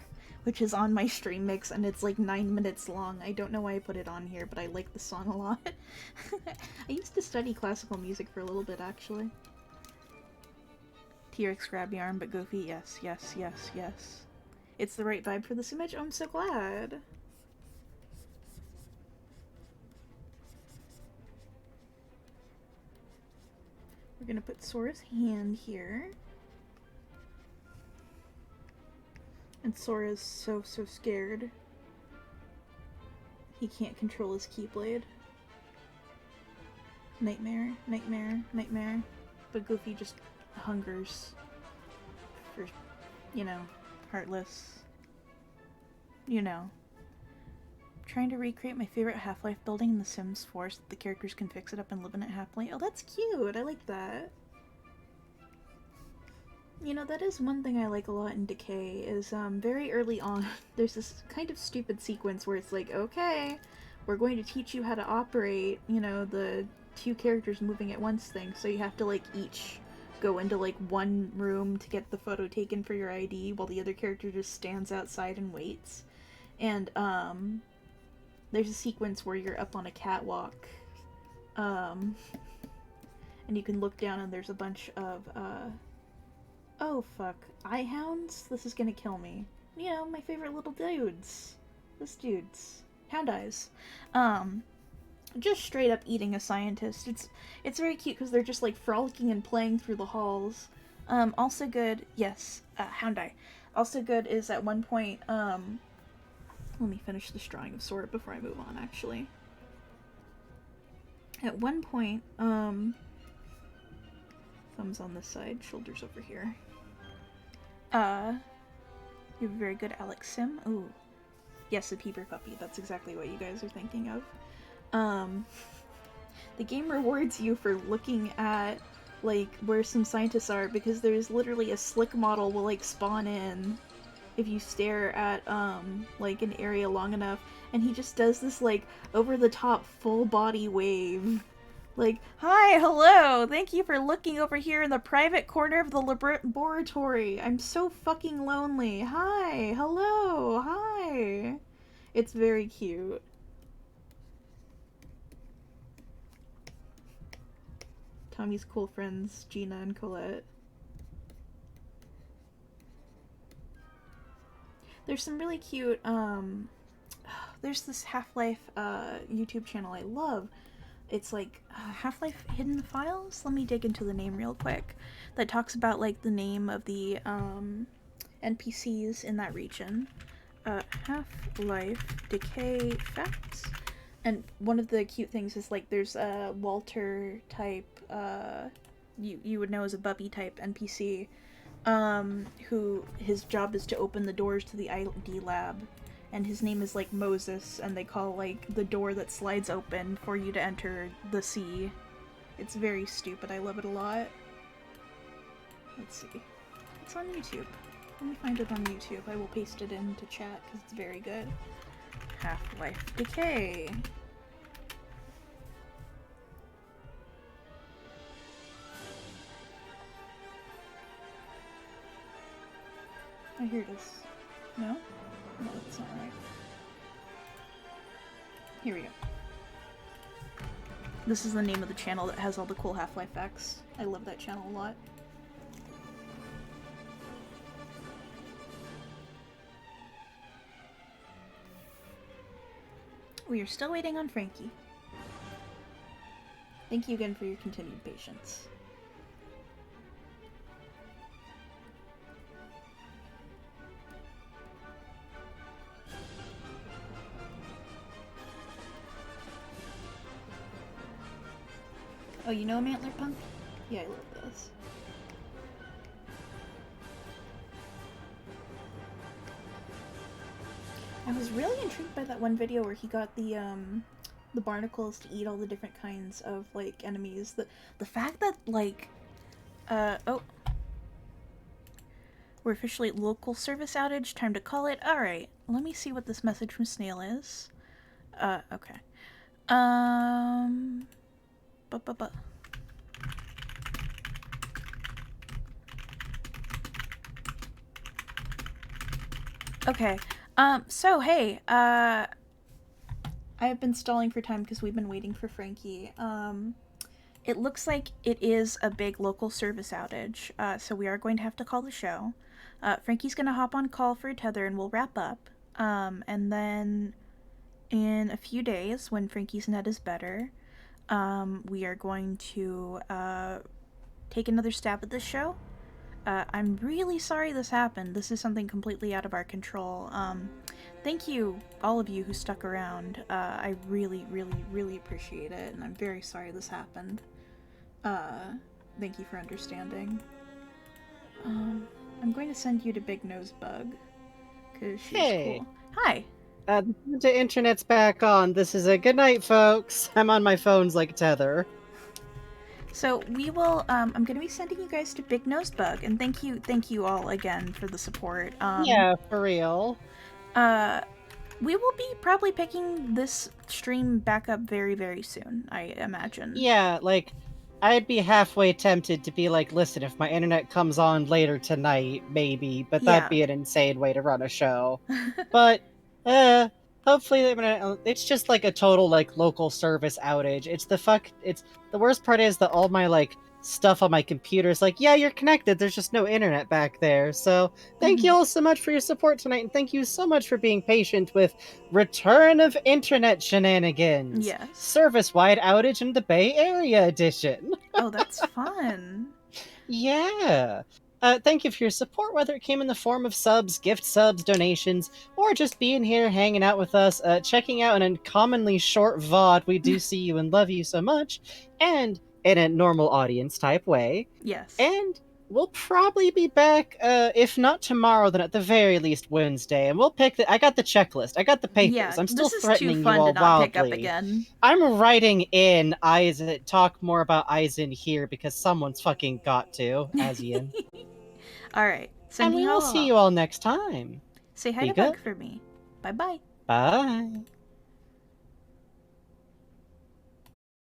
which is on my stream mix, and it's like 9 minutes long. I don't know why I put it on here, but I like the song a lot. I used to study classical music for a little bit, actually. T-Rex grab the arm, but Goofy, yes, yes, yes, yes. It's the right vibe for this image. Oh, I'm so glad. We're We're gonna put Sora's hand here. And Sora's so scared. He can't control his Keyblade. Nightmare, nightmare, nightmare. But Goofy just hungers for, you know, heartless. You know. Trying to recreate my favorite Half-Life building in The Sims 4 so that the characters can fix it up and live in it happily. Oh, that's cute! I like that. You know, that is one thing I like a lot in Decay, is very early on, there's this kind of stupid sequence where it's like, okay, we're going to teach you how to operate, you know, the two characters moving at once thing, so you have to, like, each go into, like, one room to get the photo taken for your ID while the other character just stands outside and waits. And, there's a sequence where you're up on a catwalk, and you can look down and there's a bunch of, oh fuck, eye hounds? This is gonna kill me. You know, my favorite little dudes. This dude's. Hound eyes. Just straight up eating a scientist. It's very cute because they're just like frolicking and playing through the halls. Also good, yes, hound eye. Also good is at one point, let me finish this drawing of Sora before I move on, actually. At one point, thumbs on this side, shoulders over here. You have a very good Alex Sim. Ooh. Yes, a Peeper Puppy. That's exactly what you guys are thinking of. The game rewards you for looking at, like, where some scientists are, because there's literally a slick model will, like, spawn in if you stare at, like, an area long enough, and he just does this, like, over-the-top full-body wave. Like, hi, hello, thank you for looking over here in the private corner of the laboratory. I'm so fucking lonely. Hi, hello, hi. It's very cute. Tommy's cool friends, Gina and Colette. There's some really cute, there's this Half-Life, YouTube channel I love. It's like Half-Life Hidden Files? Let me dig into the name real quick. That talks about like the name of the NPCs in that region. Half-Life Decay Facts. And one of the cute things is like there's a Walter type, you would know as a Bubby type NPC, who his job is to open the doors to the ID lab. And his name is like Moses, and they call like the door that slides open for you to enter the sea. It's very stupid. I love it a lot. Let's see. It's on YouTube. Let me find it on YouTube. I will paste it into chat because it's very good. Half-Life Decay. Oh, here it is. No? No, that's not right. Here we go. This is the name of the channel that has all the cool Half-Life facts. I love that channel a lot. We are still waiting on Frankie. Thank you again for your continued patience. Oh, you know Mantler Punk? Yeah, I love this. I was really intrigued by that one video where he got the barnacles to eat all the different kinds of, like, enemies. The fact that, like, oh. We're officially at local service outage. Time to call it. Alright, let me see what this message from Snail is. Okay. Okay, so hey, I have been stalling for time because we've been waiting for Frankie. It looks like it is a big local service outage, so we are going to have to call the show. Frankie's gonna hop on call for a tether and we'll wrap up. And then in a few days, when Frankie's net is better, we are going to, take another stab at this show. I'm really sorry this happened. This is something completely out of our control. Thank you, all of you who stuck around. I really, really, really appreciate it, and I'm very sorry this happened. Thank you for understanding. I'm going to send you to Big Nose Bug, because she's Hey. cool. Hi! The internet's back on. This is a good night, folks. I'm on my phone's like tether. So we will, I'm gonna be sending you guys to Big Nose Bug, and thank you all again for the support. Yeah, for real. We will be probably picking this stream back up very, very soon, I imagine. Yeah, like, I'd be halfway tempted to be like, listen, if my internet comes on later tonight, maybe, but that'd Yeah. be an insane way to run a show. But, hopefully it's just like a total, like, local service outage. It's the worst part is that all my, like, stuff on my computer is like, yeah, you're connected, there's just no internet back there. So, thank you all so much for your support tonight, and thank you so much for being patient with Return of Internet Shenanigans. Yes. Service-wide outage in the Bay Area edition. Oh, that's fun. Yeah. Thank you for your support, whether it came in the form of subs, gift subs, donations, or just being here hanging out with us, checking out an uncommonly short VOD. We do see you and love you so much, and in a normal audience type way. Yes. And we'll probably be back, if not tomorrow, then at the very least Wednesday, and we'll pick I got the checklist, I got the papers, Yeah, I'm still this is threatening too fun you all to not pick up wildly. again. I'm writing in Aizen, talk more about Aizen here because someone's fucking got to, as Ian. Alright. And we will see you all next time. Say hi Be to good. Bug for me. Bye-bye. Bye.